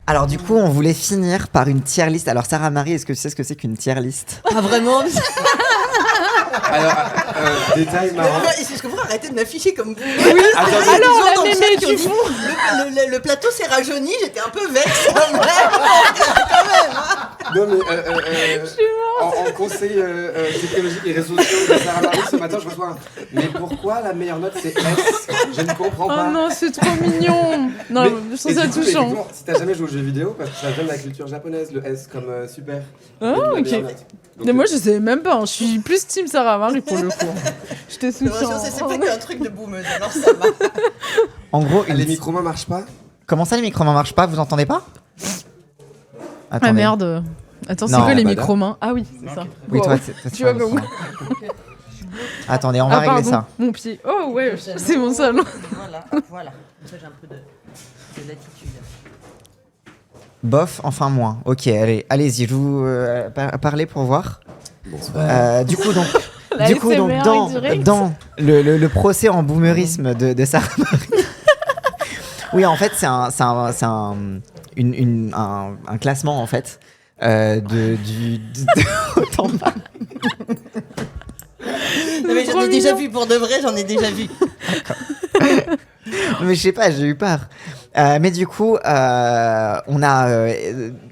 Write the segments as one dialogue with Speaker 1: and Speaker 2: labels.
Speaker 1: Alors du coup, on voulait finir par une tier list. Alors Sarah Marie, est-ce que tu sais ce que c'est qu'une tier list?
Speaker 2: Ah vraiment?
Speaker 3: Alors, détail marrant.
Speaker 2: Est-ce que vous arrêtez de m'afficher comme vous?
Speaker 3: Oui,
Speaker 2: Alors,
Speaker 4: la mémé du fond.
Speaker 2: Le plateau s'est rajeuni, j'étais un peu vexée.
Speaker 3: Non mais en conseil psychologique et réseaux sociaux de Sarah Marie ce matin, je reçois un. Mais pourquoi la meilleure note c'est S? Je ne comprends pas.
Speaker 4: Oh non, c'est trop mignon. Non,
Speaker 3: Mais-
Speaker 4: je trouve
Speaker 3: et
Speaker 4: ça
Speaker 3: du coup,
Speaker 4: touchant.
Speaker 3: effectivement, si t'as jamais joué aux jeux vidéo, parce que ça vient de la culture japonaise, le S comme super.
Speaker 4: Ah,
Speaker 3: La
Speaker 4: ok.
Speaker 3: meilleure note. Donc,
Speaker 4: Mais moi, je sais même pas. Je suis plus team Sarah Marie pour le coup. Je te soutiens.
Speaker 2: C'est pas qu'un truc de boomeuse, alors ça va.
Speaker 1: En gros,
Speaker 3: les micro-mains marchent pas?
Speaker 1: Comment ça, les micros ne marchent pas? Vous entendez pas?
Speaker 4: Ah
Speaker 1: Attendez.
Speaker 4: merde. Attends, c'est
Speaker 1: Non.
Speaker 4: quoi les
Speaker 3: Bah,
Speaker 4: micro-mains? Ah oui, c'est ça.
Speaker 1: Oui,
Speaker 4: Wow.
Speaker 1: toi,
Speaker 4: Tu vois comme moi.
Speaker 1: Attendez, on va régler
Speaker 4: pardon,
Speaker 1: ça.
Speaker 4: mon pied. Oh ouais, c'est mon salon.
Speaker 2: Voilà. Ça, j'ai un peu de latitude.
Speaker 1: Bof, enfin moins. Ok, allez-y, je vous parlez pour voir. Du coup, donc,
Speaker 4: La SMR en direct.
Speaker 1: dans le procès en boomerisme de Sarah Marie. Oui, en fait, c'est un classement en fait autant pas.
Speaker 2: Non, mais j'en ai déjà vu, pour de vrai, j'en ai déjà vu.
Speaker 1: Mais je sais pas, j'ai eu peur. Mais du coup, on a,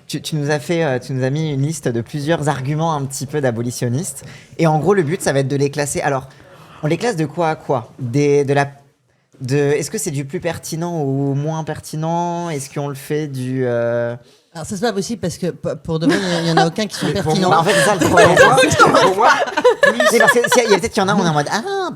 Speaker 1: tu nous as mis une liste de plusieurs arguments un petit peu d'abolitionnistes. Et en gros, le but, ça va être de les classer. Alors, on les classe de quoi à quoi? Est-ce que c'est du plus pertinent ou moins pertinent? Est-ce qu'on le fait du...
Speaker 2: Alors, ça, c'est pas possible parce que pour de vrai, il n'y en a aucun qui sont pertinents.
Speaker 1: Bah, en fait, c'est ça le problème.
Speaker 3: Pour moi,
Speaker 1: Mais parce que il y a peut-être qu'il y en a où on est en mode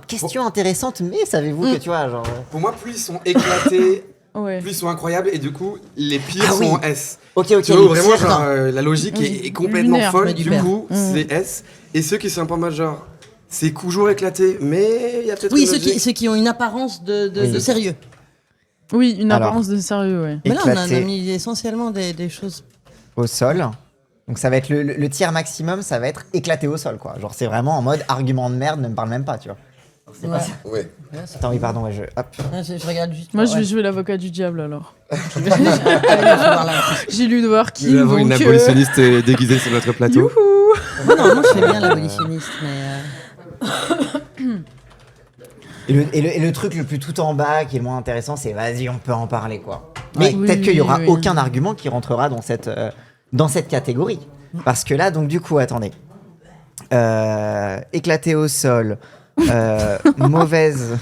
Speaker 1: question intéressante, mais savez-vous que tu vois, genre.
Speaker 3: pour moi, plus ils sont éclatés,
Speaker 4: Ouais.
Speaker 3: plus ils sont incroyables, et du coup, les pires
Speaker 1: Ah oui.
Speaker 3: sont en S.
Speaker 1: Ok,
Speaker 3: Tu vois,
Speaker 1: les
Speaker 3: vraiment,
Speaker 1: pires,
Speaker 3: genre,
Speaker 1: non.
Speaker 3: la logique
Speaker 4: Oui.
Speaker 3: est complètement
Speaker 4: Lunaire,
Speaker 3: folle,
Speaker 2: mais du
Speaker 3: du
Speaker 2: père.
Speaker 3: coup, c'est S. Et ceux qui sont un peu en mode genre, c'est toujours éclaté, mais il y a peut-être
Speaker 2: Oui,
Speaker 3: une logique.
Speaker 2: ceux qui ont une apparence de sérieux.
Speaker 4: Oui, une
Speaker 1: Alors.
Speaker 4: apparence de sérieux, ouais.
Speaker 2: Mais là, on a
Speaker 1: Éclaté.
Speaker 2: mis essentiellement des choses.
Speaker 1: Au sol. Donc ça va être le tiers maximum, ça va être éclaté au sol, quoi. Genre c'est vraiment en mode argument de merde, ne me parle même pas, tu vois.
Speaker 2: Ouais.
Speaker 3: Ouais.
Speaker 1: Attends, oui, pardon, ouais, hop.
Speaker 2: Je regarde juste.
Speaker 4: Moi, je vais
Speaker 2: ouais.
Speaker 4: jouer l'avocat du diable alors.
Speaker 2: Allez, je vais voir là.
Speaker 4: J'ai lu Edward
Speaker 3: Nous
Speaker 4: King.
Speaker 3: avons une
Speaker 4: donc,
Speaker 3: abolitionniste déguisée sur notre plateau.
Speaker 4: Youhou.
Speaker 2: Moi, normalement, je fais bien l'abolitionniste, mais.
Speaker 1: Et le truc le plus tout en bas, qui est le moins intéressant, c'est vas-y, on peut en parler, quoi. Mais
Speaker 4: Ouais.
Speaker 1: peut-être
Speaker 4: Oui,
Speaker 1: qu'il y aura
Speaker 4: oui.
Speaker 1: aucun argument qui rentrera dans cette catégorie. Parce que là, donc du coup, attendez. Éclaté au sol, mauvaise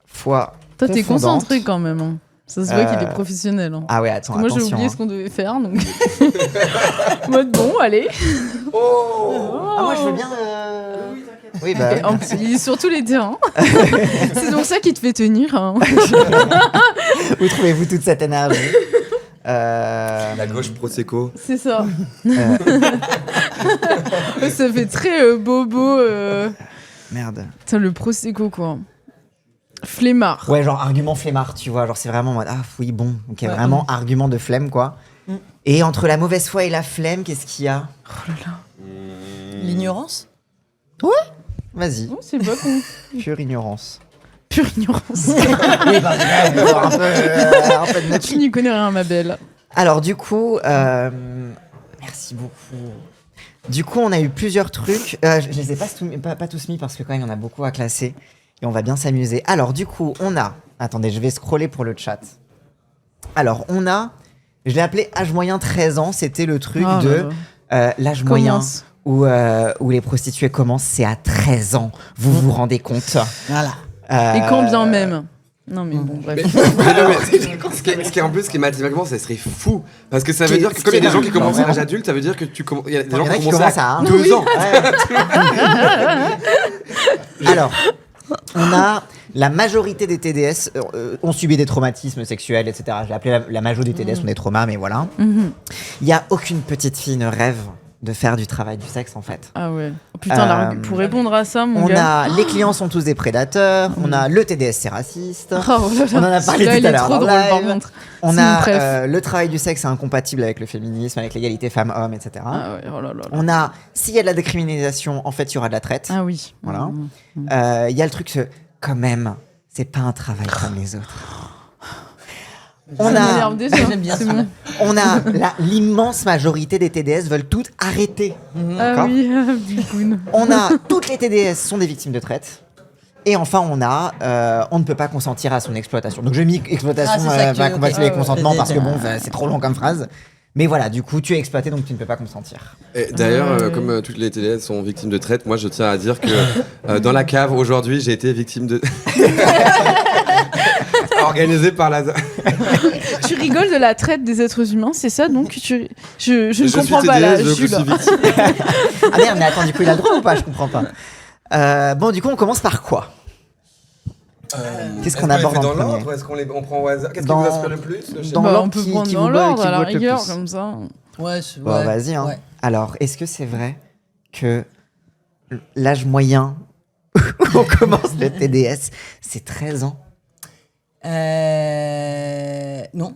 Speaker 1: foi.
Speaker 4: Toi, t'es
Speaker 1: confondante.
Speaker 4: concentré quand même. Hein. Ça se voit qu'il est professionnel. Hein.
Speaker 1: Ah ouais, attends,
Speaker 4: Moi, j'ai
Speaker 1: attention.
Speaker 4: oublié
Speaker 1: hein.
Speaker 4: ce qu'on devait faire, donc. Mode bon, allez.
Speaker 1: Ah, moi, je veux bien. Oui, bah.
Speaker 4: Et en plus, il est sur tous les terrains. C'est pour ça qu'il te fait tenir. Hein.
Speaker 1: Où trouvez-vous toute cette énergie
Speaker 3: La gauche Prosecco.
Speaker 4: C'est ça. Ça fait très bobo.
Speaker 1: Merde.
Speaker 4: Putain, le Prosecco, quoi. Flemmard.
Speaker 1: Ouais, genre argument flemmard, tu vois. Genre, c'est vraiment en mode, oui, bon. Ok, vraiment argument de flemme, quoi. Et entre la mauvaise foi et la flemme, qu'est-ce qu'il y a?
Speaker 4: Oh là là.
Speaker 2: L'ignorance?
Speaker 1: Vas-y,
Speaker 4: Oh, c'est pas con.
Speaker 1: pure ignorance.
Speaker 4: Pure ignorance.
Speaker 1: Oui, bah, un peu de
Speaker 4: Tu
Speaker 1: notre
Speaker 4: n'y connais rien, ma belle.
Speaker 1: Alors, du coup, merci beaucoup. Du coup, on a eu plusieurs trucs. Je les ai pas tous mis parce que quand même, il y en a beaucoup à classer. Et on va bien s'amuser. Alors, du coup, on a... Attendez, je vais scroller pour le chat. Alors, on a... Je l'ai appelé âge moyen 13 ans. C'était le truc
Speaker 4: Oh
Speaker 1: de
Speaker 4: là là.
Speaker 1: l'âge moyen
Speaker 4: Commence.
Speaker 1: où les prostituées commencent. C'est à 13 ans. Vous vous rendez compte?
Speaker 2: Voilà.
Speaker 4: Et quand bien même. Non, mais bon, bref.
Speaker 3: Mais non, mais ce qui est en plus, ce qui est mathématiquement, ça serait fou. Parce que ça veut dire que comme il y a des gens qui commencent à l'âge adulte, ça veut dire que il y a des gens
Speaker 1: Il y en a
Speaker 3: qui
Speaker 1: qui
Speaker 3: commencent à
Speaker 1: commencent à
Speaker 3: 2 ans.
Speaker 1: Alors, on a la majorité des TDS ont subi des traumatismes sexuels, etc. Je l'ai appelé la majorité des TDS ont des traumas, mais voilà.
Speaker 4: Mhm.
Speaker 1: Il y a aucune petite fille ne rêve de faire du travail du sexe, en fait.
Speaker 4: Ah ouais. Oh, putain, pour répondre à ça, mon
Speaker 1: On
Speaker 4: gars.
Speaker 1: a les clients sont tous des prédateurs. On a le TDS c'est raciste.
Speaker 4: Oh là là.
Speaker 1: On en a parlé
Speaker 4: Celui-là,
Speaker 1: tout
Speaker 4: il
Speaker 1: à
Speaker 4: est
Speaker 1: l'heure
Speaker 4: trop
Speaker 1: en
Speaker 4: drôle, par
Speaker 1: live.
Speaker 4: contre.
Speaker 1: On
Speaker 4: C'est mon
Speaker 1: a
Speaker 4: préf.
Speaker 1: le travail du sexe est incompatible avec le féminisme, avec l'égalité femmes-hommes, etc.
Speaker 4: Ah ouais, oh là là là.
Speaker 1: On a s'il y a de la décriminalisation, en fait, il y aura de la traite.
Speaker 4: Ah oui.
Speaker 1: Voilà.
Speaker 4: Mhm.
Speaker 1: Il y a le truc quand même, c'est pas un travail comme les autres. On
Speaker 4: Ça
Speaker 1: a,
Speaker 4: m'énerve déjà.
Speaker 2: J'aime bien
Speaker 4: C'est
Speaker 2: ça.
Speaker 4: bon.
Speaker 1: on a l'immense majorité des TDS veulent toutes arrêter.
Speaker 4: Ah
Speaker 1: D'accord.
Speaker 4: oui, Bigoun.
Speaker 1: On a toutes les TDS sont des victimes de traite. Et enfin, on a on ne peut pas consentir à son exploitation. Donc, je mis exploitation
Speaker 2: Ah, c'est ça que tu-
Speaker 1: incompatible
Speaker 2: ok.
Speaker 1: avec consentement parce que bon,
Speaker 2: Ah.
Speaker 1: c'est trop long comme phrase. Mais voilà, du coup, tu es exploité donc tu ne peux pas consentir.
Speaker 5: Et d'ailleurs,
Speaker 4: Ouais.
Speaker 5: comme toutes les TDS sont victimes de traite, moi je tiens à dire que dans la cave aujourd'hui, j'ai été victime de. Organisé par la.
Speaker 4: Tu rigoles de la traite des êtres humains, c'est ça donc je ne
Speaker 5: suis
Speaker 4: comprends pas là,
Speaker 5: TDS, donc je
Speaker 4: Jules.
Speaker 5: suis victime.
Speaker 1: Ah merde, mais attends, du coup, il a le droit ou pas? Je comprends pas. Bon, du coup, on commence par quoi? Qu'est-ce qu'on aborde en
Speaker 5: dans
Speaker 1: premier?
Speaker 5: l'ordre ou est-ce qu'on prend au hasard? Qu'est-ce qui
Speaker 1: Dans-
Speaker 5: vous inspire le plus? Je sais
Speaker 1: dans-
Speaker 5: pas.
Speaker 4: Bah,
Speaker 1: l'ordre
Speaker 4: on peut
Speaker 1: qui-
Speaker 4: prendre
Speaker 1: qui
Speaker 4: dans
Speaker 1: vous
Speaker 4: l'ordre à la
Speaker 1: botte le
Speaker 4: rigueur
Speaker 1: plus.
Speaker 4: comme ça.
Speaker 2: Ouais,
Speaker 1: Bon,
Speaker 2: ouais,
Speaker 1: vas-y. Hein.
Speaker 2: ouais.
Speaker 1: Alors, est-ce que c'est vrai que l'âge moyen où on commence le TDS, c'est 13 ans?
Speaker 2: Non.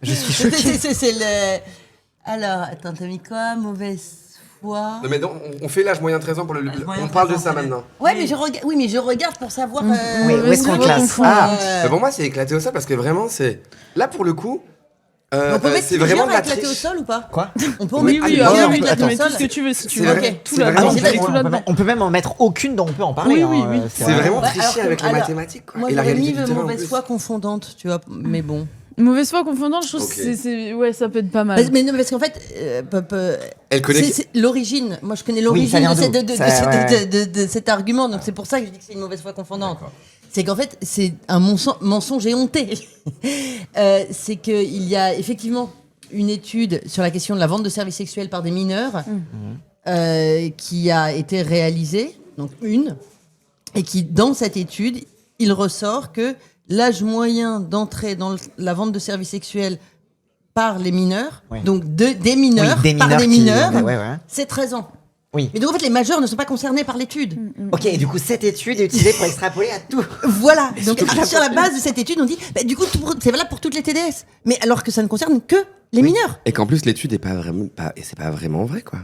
Speaker 1: Je suis choqué.
Speaker 2: C'est le. Alors, attends, t'as mis quoi? Mauvaise foi.
Speaker 5: Non, mais non, on fait l'âge moyen 13 ans pour le.
Speaker 2: L'âge moyen
Speaker 5: On parle de
Speaker 2: 13 ans,
Speaker 5: ça
Speaker 2: c'est-
Speaker 5: maintenant.
Speaker 2: Ouais, mais je regarde. Oui, mais je regarde pour savoir.
Speaker 1: Oui, où est-ce qu'on
Speaker 4: je
Speaker 1: classe?
Speaker 4: confonds.
Speaker 1: Ah,
Speaker 5: Mais pour moi, c'est éclaté au sol parce que vraiment, c'est. Là, pour le coup,
Speaker 2: on peut mettre
Speaker 5: c'est vraiment de la
Speaker 2: éclaté au
Speaker 5: triche.
Speaker 2: sol ou pas?
Speaker 1: quoi?
Speaker 2: On peut
Speaker 4: Oui,
Speaker 2: mettre
Speaker 4: oui,
Speaker 2: plusieurs
Speaker 1: alors,
Speaker 4: oui,
Speaker 2: éclatés
Speaker 4: tu
Speaker 2: au
Speaker 4: mets
Speaker 2: sol.
Speaker 4: tout ce que tu veux si tu
Speaker 5: C'est
Speaker 4: veux.
Speaker 5: vrai,
Speaker 4: Tout
Speaker 5: c'est
Speaker 4: là,
Speaker 5: vraiment
Speaker 1: Ah,
Speaker 4: dedans,
Speaker 1: on,
Speaker 5: triché.
Speaker 4: tout
Speaker 1: peut,
Speaker 4: là-dedans.
Speaker 1: on peut même en mettre aucune dont on peut en parler.
Speaker 4: Oui,
Speaker 1: hein,
Speaker 4: oui, oui.
Speaker 5: C'est vraiment
Speaker 2: Ouais,
Speaker 5: triché
Speaker 2: alors que-
Speaker 5: avec les
Speaker 2: alors,
Speaker 5: mathématiques, quoi.
Speaker 2: Moi,
Speaker 5: Et la
Speaker 2: j'aurais mis
Speaker 5: réalité du terrain, en
Speaker 2: mauvaise
Speaker 5: plus.
Speaker 2: foi confondante, tu vois. Mais bon.
Speaker 4: Mauvaise foi confondante, je trouve
Speaker 5: Ok.
Speaker 4: que ouais, ça peut être pas mal.
Speaker 2: Mais non, parce qu'en fait,
Speaker 5: Elle connaît.
Speaker 2: c'est l'origine. Moi, je connais
Speaker 1: ça
Speaker 2: l'origine
Speaker 1: vient
Speaker 2: de,
Speaker 1: d'où?
Speaker 2: de cet argument. Donc, c'est pour ça que je dis que c'est une mauvaise foi confondante. C'est qu'en fait, c'est un mensonge éhonté. C'est qu'il y a effectivement une étude sur la question de la vente de services sexuels par des mineurs qui a été réalisée, donc et qui, dans cette étude, il ressort que l'âge moyen d'entrée dans la vente de services sexuels par les mineurs,
Speaker 1: Oui.
Speaker 2: donc des mineurs,
Speaker 1: Oui, des
Speaker 2: par
Speaker 1: mineurs
Speaker 2: des
Speaker 1: qui-
Speaker 2: mineurs,
Speaker 1: ouais, ouais.
Speaker 2: c'est 13 ans.
Speaker 1: Oui.
Speaker 2: Mais donc en fait, les majeurs ne sont pas concernés par l'étude.
Speaker 1: Ok, et du coup, cette étude est utilisée pour extrapoler à tout.
Speaker 2: Voilà. Donc sur la base de cette étude, on dit, bah, du coup, c'est valable pour toutes les TDS. Mais alors que ça ne concerne que les mineurs.
Speaker 5: Et qu'en plus, l'étude est pas vraiment. Et c'est pas vraiment vrai, quoi.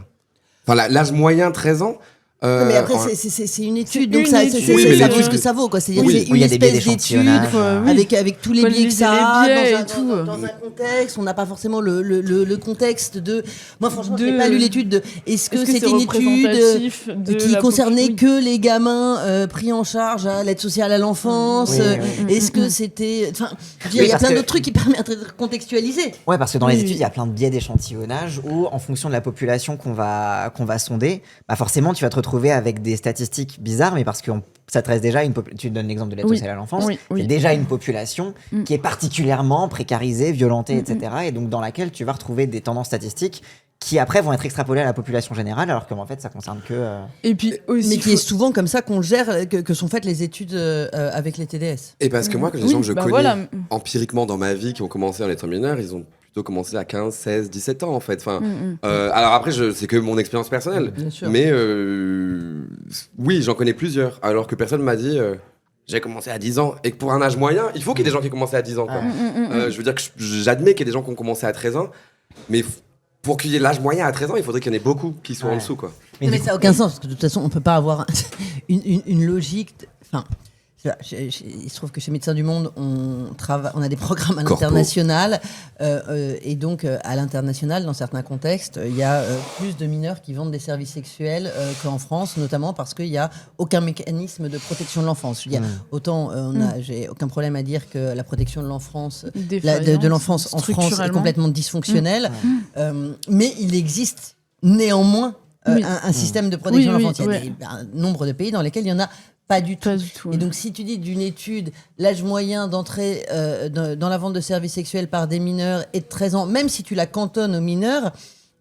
Speaker 5: Enfin, l'âge moyen 13 ans.
Speaker 2: Mais après,
Speaker 5: en-
Speaker 2: c'est une étude,
Speaker 4: C'est
Speaker 2: donc
Speaker 4: une
Speaker 2: ça,
Speaker 4: étude.
Speaker 5: Oui, mais
Speaker 2: ça
Speaker 5: l'étude-
Speaker 2: vaut ce que ça vaut, quoi. C'est-à-dire
Speaker 5: Oui,
Speaker 2: c'est
Speaker 1: oui,
Speaker 2: une
Speaker 1: il y a des biais
Speaker 2: espèce d'étude
Speaker 1: d'échantillonnage.
Speaker 4: Oui.
Speaker 2: avec tous les
Speaker 4: Faut
Speaker 2: biais que
Speaker 4: analyser
Speaker 2: ça a,
Speaker 4: les biais
Speaker 2: dans,
Speaker 4: et tout.
Speaker 2: dans un contexte. On n'a pas forcément le contexte de. Moi, franchement, je
Speaker 4: De-
Speaker 2: n'ai pas lu l'étude de. Est-ce que
Speaker 4: Est-ce
Speaker 2: c'est une étude
Speaker 4: représentatif de
Speaker 2: qui
Speaker 4: la
Speaker 2: concernait
Speaker 4: population
Speaker 2: que les gamins pris en charge à l'aide sociale à l'enfance
Speaker 1: Oui, oui.
Speaker 2: Est-ce que c'était. Enfin, je veux dire,
Speaker 1: Oui,
Speaker 2: il y a
Speaker 1: parce
Speaker 2: plein
Speaker 1: que-
Speaker 2: d'autres trucs qui permettent de contextualiser.
Speaker 1: Ouais, parce que dans les
Speaker 4: Oui.
Speaker 1: études, il y a plein de biais d'échantillonnage où, en fonction de la population qu'on va sonder, bah forcément, tu vas te retrouver avec des statistiques bizarres, mais parce que ça te reste déjà tu donnes l'exemple de l'aide
Speaker 4: Oui.
Speaker 1: sociale à l'enfance,
Speaker 4: Oui, oui.
Speaker 1: c'est déjà une population
Speaker 4: Mm.
Speaker 1: qui est particulièrement précarisée, violentée, etc. Et donc, dans laquelle tu vas retrouver des tendances statistiques qui, après, vont être extrapolées à la population générale, alors qu'en fait, ça concerne que...
Speaker 4: Et puis aussi,
Speaker 2: Mais qui est souvent comme ça qu'on gère, que sont faites les études avec les TDS.
Speaker 5: Et parce que moi, que les
Speaker 4: Oui,
Speaker 5: gens que je
Speaker 4: bah
Speaker 5: connais
Speaker 4: voilà.
Speaker 5: empiriquement dans ma vie qui ont commencé en étant mineurs, ils ont plutôt commencé à 15, 16, 17 ans en fait. Enfin,
Speaker 4: Mm.
Speaker 5: alors après, c'est que mon expérience personnelle.
Speaker 2: Bien sûr.
Speaker 5: Mais oui, j'en connais plusieurs. Alors que personne m'a dit j'ai commencé à 10 ans. Et que pour un âge moyen, il faut qu'il y ait des gens qui ont commencé à 10 ans. Quoi. Je veux dire que j'admets qu'il y a des gens qui ont commencé à 13 ans. Mais pour qu'il y ait l'âge moyen à 13 ans, il faudrait qu'il y en ait beaucoup qui soient en
Speaker 1: Ouais.
Speaker 5: dessous. Quoi.
Speaker 1: Mais
Speaker 2: Mais
Speaker 1: du
Speaker 2: ça n'a aucun sens, parce que de toute façon, on ne peut pas avoir une logique. Enfin, il se trouve que chez Médecins du Monde, on a des programmes à
Speaker 5: Corpo.
Speaker 2: l'international. Et donc, à l'international, dans certains contextes, il y a plus de mineurs qui vendent des services sexuels qu'en France, notamment parce qu'il n'y a aucun mécanisme de protection de l'enfance. Je veux dire, autant j'ai aucun problème à dire que la protection de l'enfance de l'enfance en France est
Speaker 4: structurellement.
Speaker 2: complètement dysfonctionnelle, mais il existe néanmoins
Speaker 4: Oui.
Speaker 2: un système de protection
Speaker 4: Oui,
Speaker 2: de
Speaker 4: oui,
Speaker 2: l'enfance. Il y a
Speaker 4: ouais.
Speaker 2: un nombre de pays dans lesquels il n'y en a pas du tout.
Speaker 4: Pas du tout.
Speaker 2: Et donc, si tu dis d'une étude, l'âge moyen d'entrée dans la vente de services sexuels par des mineurs est de 13 ans, même si tu la cantonnes aux mineurs,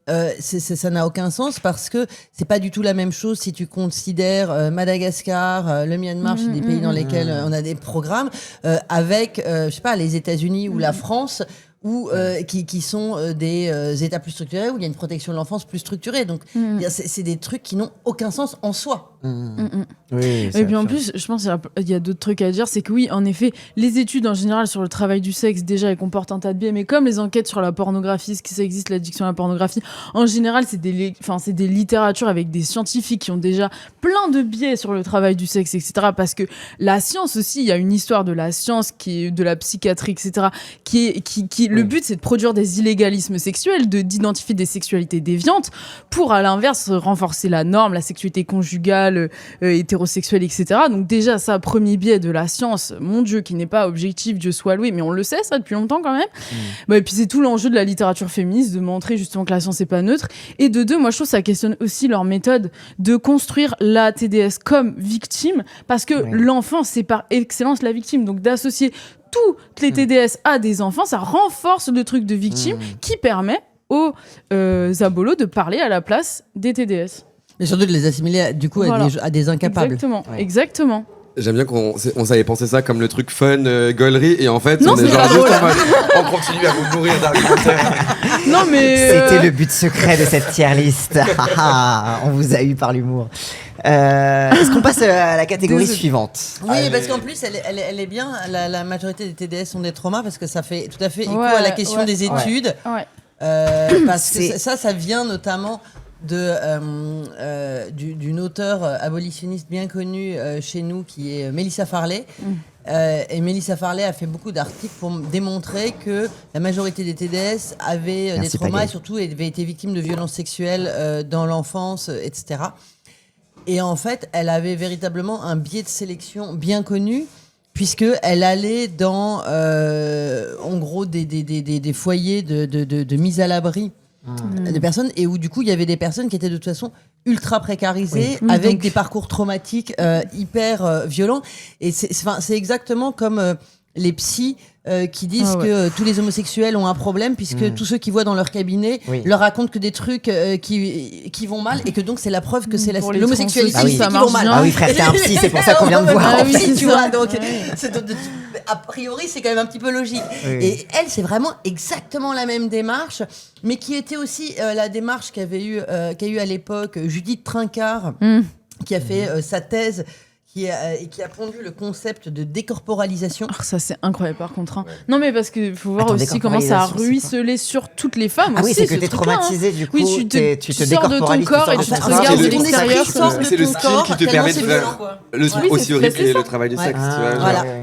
Speaker 2: ça n'a aucun sens parce que c'est pas du tout la même chose si tu considères Madagascar, le Myanmar, c'est des pays dans lesquels on a des programmes, avec, je sais pas, les États-Unis ou la France, ou qui sont des états plus structurés, où il y a une protection de l'enfance plus structurée. Donc, c'est des trucs qui n'ont aucun sens en soi.
Speaker 1: Oui,
Speaker 4: Et puis en plus, je pense qu'il y a d'autres trucs à dire, c'est que oui, en effet, les études en général sur le travail du sexe, déjà, elles comportent un tas de biais, mais comme les enquêtes sur la pornographie, ce qui ça existe, l'addiction à la pornographie, en général, c'est des littératures avec des scientifiques qui ont déjà plein de biais sur le travail du sexe, etc. Parce que la science aussi, il y a une histoire de la science, de la psychiatrie, etc. Le but, c'est de produire des illégalismes sexuels, d'identifier des sexualités déviantes, pour à l'inverse renforcer la norme, la sexualité conjugale, hétérosexuelle, etc. Donc déjà, ça, premier biais de la science, mon Dieu, qui n'est pas objectif, Dieu soit loué, mais on le sait ça depuis longtemps quand même. Et puis c'est tout l'enjeu de la littérature féministe, de montrer justement que la science n'est pas neutre. Et de deux, moi je trouve que ça questionne aussi leur méthode de construire la TDS comme victime, parce que l'enfant, c'est par excellence la victime. Donc d'associer toutes les TDS à des enfants, ça renforce le truc de victime qui permet aux abolos de parler à la place des TDS.
Speaker 2: Et surtout de les assimiler du coup à des incapables.
Speaker 4: Exactement.
Speaker 5: J'aime bien qu'on savait penser ça comme le truc fun, gaulerie, et en fait,
Speaker 4: non,
Speaker 5: on est genre juste en mode, on continue à vous nourrir d'argumentaires.
Speaker 4: Non, mais.
Speaker 1: C'était le but secret de cette tier list. On vous a eu par l'humour. Est-ce qu'on passe à la catégorie suivante?
Speaker 2: Oui, parce qu'en plus, elle est bien. La majorité des TDS sont des traumas, parce que ça fait tout à fait écho à la question des études. Parce que ça vient notamment d'une auteure abolitionniste bien connue chez nous, qui est Mélissa Farley. Et Mélissa Farley a fait beaucoup d'articles pour démontrer que la majorité des TDS avaient des traumas et surtout avaient été victimes de violences sexuelles dans l'enfance, etc. Et en fait, elle avait véritablement un biais de sélection bien connu, puisqu'elle allait dans, en gros, des foyers de mise à l'abri de personnes, et où du coup il y avait des personnes qui étaient de toute façon ultra précarisées, avec des parcours traumatiques hyper violents. Et c'est exactement comme les psys qui disent que tous les homosexuels ont un problème, puisque tous ceux qui voient dans leur cabinet leur racontent que des trucs qui vont mal, et que donc c'est la preuve que c'est l'homosexualité qui vont mal.
Speaker 1: Ah oui, frère, t'es un psy, c'est pour ça qu'on vient de voir.
Speaker 2: Tu vois, donc a priori c'est quand même un petit peu logique. Et elle, c'est vraiment exactement la même démarche, mais qui était aussi la démarche qu'a eu à l'époque Judith Trincard, qui a fait sa thèse, qui a pondu le concept de décorporalisation.
Speaker 4: Oh, ça, c'est incroyable par contre. Non, mais parce qu'il faut voir aussi comment ça a ruisselé sur toutes les femmes.
Speaker 1: Ah oui,
Speaker 4: aussi,
Speaker 1: c'est que t'es traumatisé, du coup.
Speaker 4: Oui, tu te sors de ton corps et tu te
Speaker 5: C'est
Speaker 4: regardes de
Speaker 5: le
Speaker 4: l'extérieur.
Speaker 5: C'est le style qui te permet de faire le truc aussi horrible qui est le travail du sexe.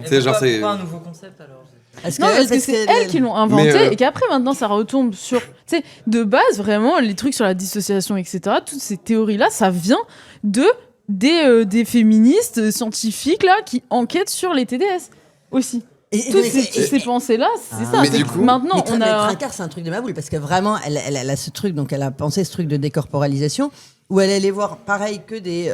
Speaker 5: C'est genre, c'est
Speaker 6: pas un nouveau concept alors.
Speaker 4: Parce que c'est elles qui l'ont inventé, et qu'après maintenant ça retombe sur, tu sais, de base vraiment les trucs sur la dissociation, etc. Toutes ces théories là, ça vient des féministes scientifiques là qui enquêtent sur les TDS aussi. Toutes ces pensées là, c'est ça.
Speaker 5: Mais du coup,
Speaker 2: maintenant on a Trincard, c'est un truc de ma boule, parce que vraiment elle a ce truc, donc elle a pensé ce truc de décorporalisation, où elle allait voir pareil que des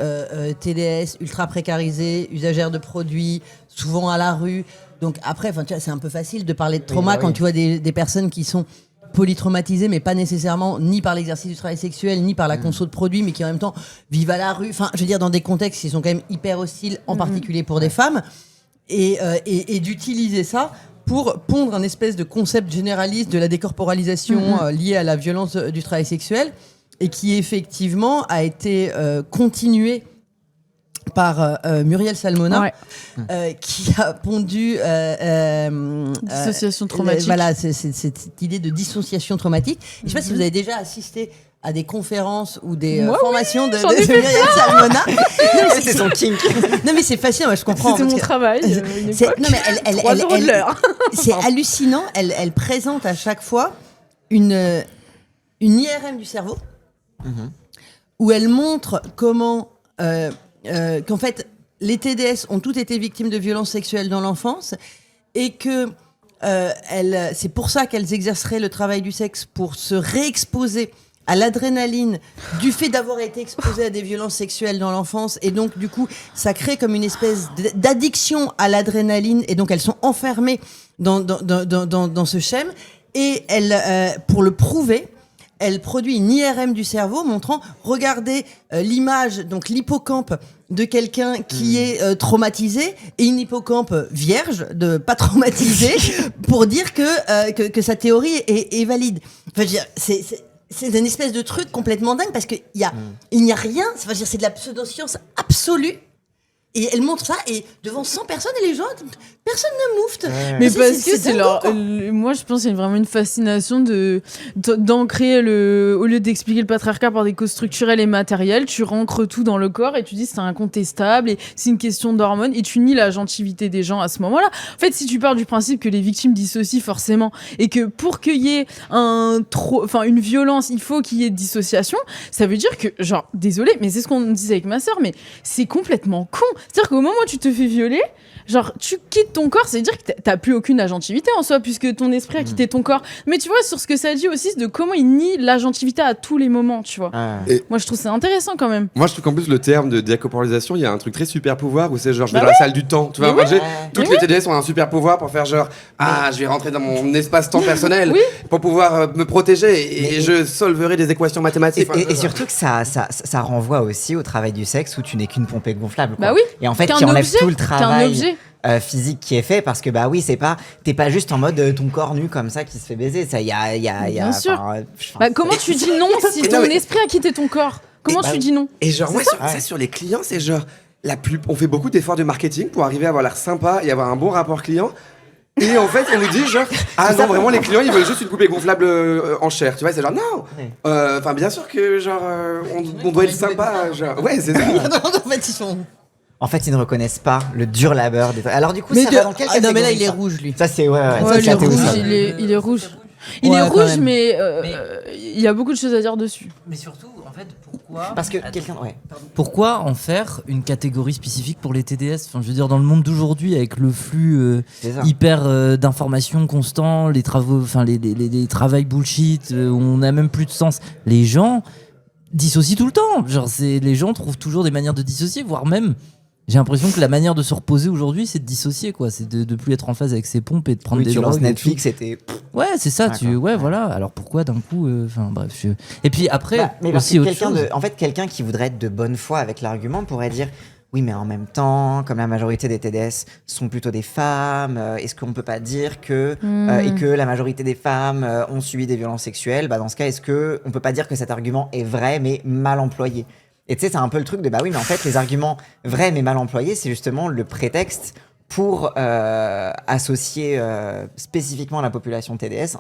Speaker 2: TDS ultra précarisés, usagères de produits, souvent à la rue. Donc après, tu vois, c'est un peu facile de parler de trauma quand tu vois des personnes qui sont polytraumatisées, mais pas nécessairement ni par l'exercice du travail sexuel, ni par la conso de produits, mais qui en même temps vivent à la rue. Enfin, je veux dire, dans des contextes qui sont quand même hyper hostiles, en particulier pour des femmes, et d'utiliser ça pour pondre un espèce de concept généraliste de la décorporalisation liée à la violence du travail sexuel, et qui effectivement a été continué par Muriel Salmona, qui a pondu
Speaker 4: dissociation traumatique.
Speaker 2: Voilà, c'est cette idée de dissociation traumatique. Je ne sais pas si vous avez déjà assisté à des conférences ou des formations de Muriel Salmona.
Speaker 1: C'est son kink.
Speaker 2: Non mais c'est fascinant, moi, je comprends.
Speaker 4: C'était mon travail.
Speaker 2: Non mais
Speaker 4: 3 euros de l'heure.
Speaker 2: C'est hallucinant. Elle présente à chaque fois une IRM du cerveau, où elle montre comment qu'en fait, les TDS ont toutes été victimes de violences sexuelles dans l'enfance, et que c'est pour ça qu'elles exerceraient le travail du sexe, pour se réexposer à l'adrénaline du fait d'avoir été exposées à des violences sexuelles dans l'enfance, et donc du coup ça crée comme une espèce d'addiction à l'adrénaline, et donc elles sont enfermées dans ce schème, et pour le prouver, elle produit une IRM du cerveau montrant, regardez l'image, donc l'hippocampe de quelqu'un qui est traumatisé et une hippocampe vierge, de pas traumatisé, pour dire que sa théorie est valide. Enfin, je veux dire, c'est une espèce de truc complètement dingue parce qu'il n'y a rien, enfin, je veux dire, c'est de la pseudo-science absolue. Et elle montre ça, et devant 100 personnes, et les gens, personne ne moufte.
Speaker 4: Mais parce que c'est
Speaker 2: dingue,
Speaker 4: leur.
Speaker 2: quoi.
Speaker 4: Moi, je pense qu'il y a vraiment une fascination d'ancrer au lieu d'expliquer le patriarcat par des causes structurelles et matérielles, tu rancres tout dans le corps et tu dis c'est incontestable et c'est une question d'hormones et tu nies la gentilité des gens à ce moment-là. En fait, si tu pars du principe que les victimes dissocient forcément et que pour qu'il y ait une violence, il faut qu'il y ait dissociation, ça veut dire que, genre, désolé, mais c'est ce qu'on disait avec ma sœur, mais c'est complètement con. C'est-à-dire qu'au moment où tu te fais violer, genre, tu quittes ton corps, c'est-à-dire que t'as plus aucune agentivité en soi, puisque ton esprit a quitté ton corps. Mais tu vois, sur ce que ça dit aussi, c'est de comment il nie l'agentivité à tous les moments, tu vois.
Speaker 5: Et-
Speaker 4: Moi, je trouve ça intéressant quand même.
Speaker 5: Moi, je trouve qu'en plus, le terme de décorporalisation, il y a un truc très super pouvoir où c'est genre, je vais
Speaker 4: Bah
Speaker 5: dans la salle du temps. Tu vois,
Speaker 4: Mais
Speaker 5: moi, toutes les TDS ont un super pouvoir pour faire genre, je vais rentrer dans mon espace-temps personnel
Speaker 4: Oui.
Speaker 5: pour pouvoir me protéger et je solverai des équations mathématiques.
Speaker 1: Et surtout que ça renvoie aussi au travail du sexe où tu n'es qu'une pompée gonflable. Quoi.
Speaker 4: Bah oui.
Speaker 1: Et en fait,
Speaker 4: Qu'un
Speaker 1: qui enlève
Speaker 4: objet,
Speaker 1: tout le
Speaker 4: qu'un
Speaker 1: travail
Speaker 4: objet.
Speaker 1: physique qui est fait parce que bah oui, t'es pas juste en mode ton corps nu comme ça qui se fait baiser. Ça, il y a,
Speaker 4: Bien sûr.
Speaker 1: enfin,
Speaker 4: Bah, comment tu dis non si
Speaker 5: Et
Speaker 4: ton
Speaker 5: non, mais-
Speaker 4: esprit a quitté ton corps? Comment
Speaker 5: Et-
Speaker 4: tu dis non?
Speaker 5: Et genre,
Speaker 1: C'est
Speaker 5: moi,
Speaker 1: ça.
Speaker 5: ça, sur les clients, c'est genre, on fait beaucoup d'efforts de marketing pour arriver à avoir l'air sympa et avoir un bon rapport client. Et en fait, on nous dit genre, non, vraiment, les clients, ils veulent juste une poupée gonflable en chair. Tu vois, c'est genre, non. Enfin, bien sûr que genre, on doit être sympa. Genre, ouais, c'est ça.
Speaker 2: En fait, ils sont.
Speaker 1: En fait, ils ne reconnaissent pas le dur labeur des. Alors du coup,
Speaker 2: Mais
Speaker 1: ça va dans quelle catégorie?
Speaker 2: non, mais là, il est
Speaker 1: ça
Speaker 2: rouge, lui.
Speaker 1: Ça c'est ouais.
Speaker 4: Ouais,
Speaker 1: ça,
Speaker 4: il
Speaker 1: c'est
Speaker 4: est
Speaker 1: Athéo
Speaker 4: rouge,
Speaker 1: Sol.
Speaker 4: il est rouge. Il
Speaker 2: Ouais,
Speaker 4: est
Speaker 2: quand
Speaker 4: rouge,
Speaker 2: même.
Speaker 4: mais il y a beaucoup de choses à dire dessus.
Speaker 6: Mais surtout, en fait, pourquoi
Speaker 1: Parce que quelqu'un, ouais.
Speaker 6: pourquoi en faire une catégorie spécifique pour les TDS? Enfin, je veux dire, dans le monde d'aujourd'hui, avec le flux
Speaker 1: C'est ça.
Speaker 6: hyper d'informations constant, les travaux, enfin les travails bullshit, où on n'a même plus de sens. Les gens dissocient tout le temps. Genre, les gens trouvent toujours des manières de dissocier, voire même. J'ai l'impression que la manière de se reposer aujourd'hui, c'est de dissocier, quoi. C'est de plus être en phase avec ses pompes et de prendre
Speaker 1: Oui,
Speaker 6: des
Speaker 1: tu
Speaker 6: drogues.
Speaker 1: lances
Speaker 6: et
Speaker 1: Netflix,
Speaker 6: tout.
Speaker 1: c'était.
Speaker 6: Ouais, c'est ça.
Speaker 1: D'accord.
Speaker 6: Ouais, voilà. Alors pourquoi d'un coup, enfin bref. Et puis après,
Speaker 1: Bah, mais parce
Speaker 6: aussi
Speaker 1: que
Speaker 6: autre
Speaker 1: quelqu'un
Speaker 6: chose.
Speaker 1: en fait, quelqu'un qui voudrait être de bonne foi avec l'argument pourrait dire. Oui, mais en même temps, comme la majorité des TDS sont plutôt des femmes, est-ce qu'on peut pas dire que et que la majorité des femmes ont subi des violences sexuelles? Bah dans ce cas, est-ce que on peut pas dire que cet argument est vrai mais mal employé? Et tu sais, c'est un peu le truc de bah oui, mais en fait, les arguments vrais mais mal employés, c'est justement le prétexte pour associer spécifiquement à la population TDS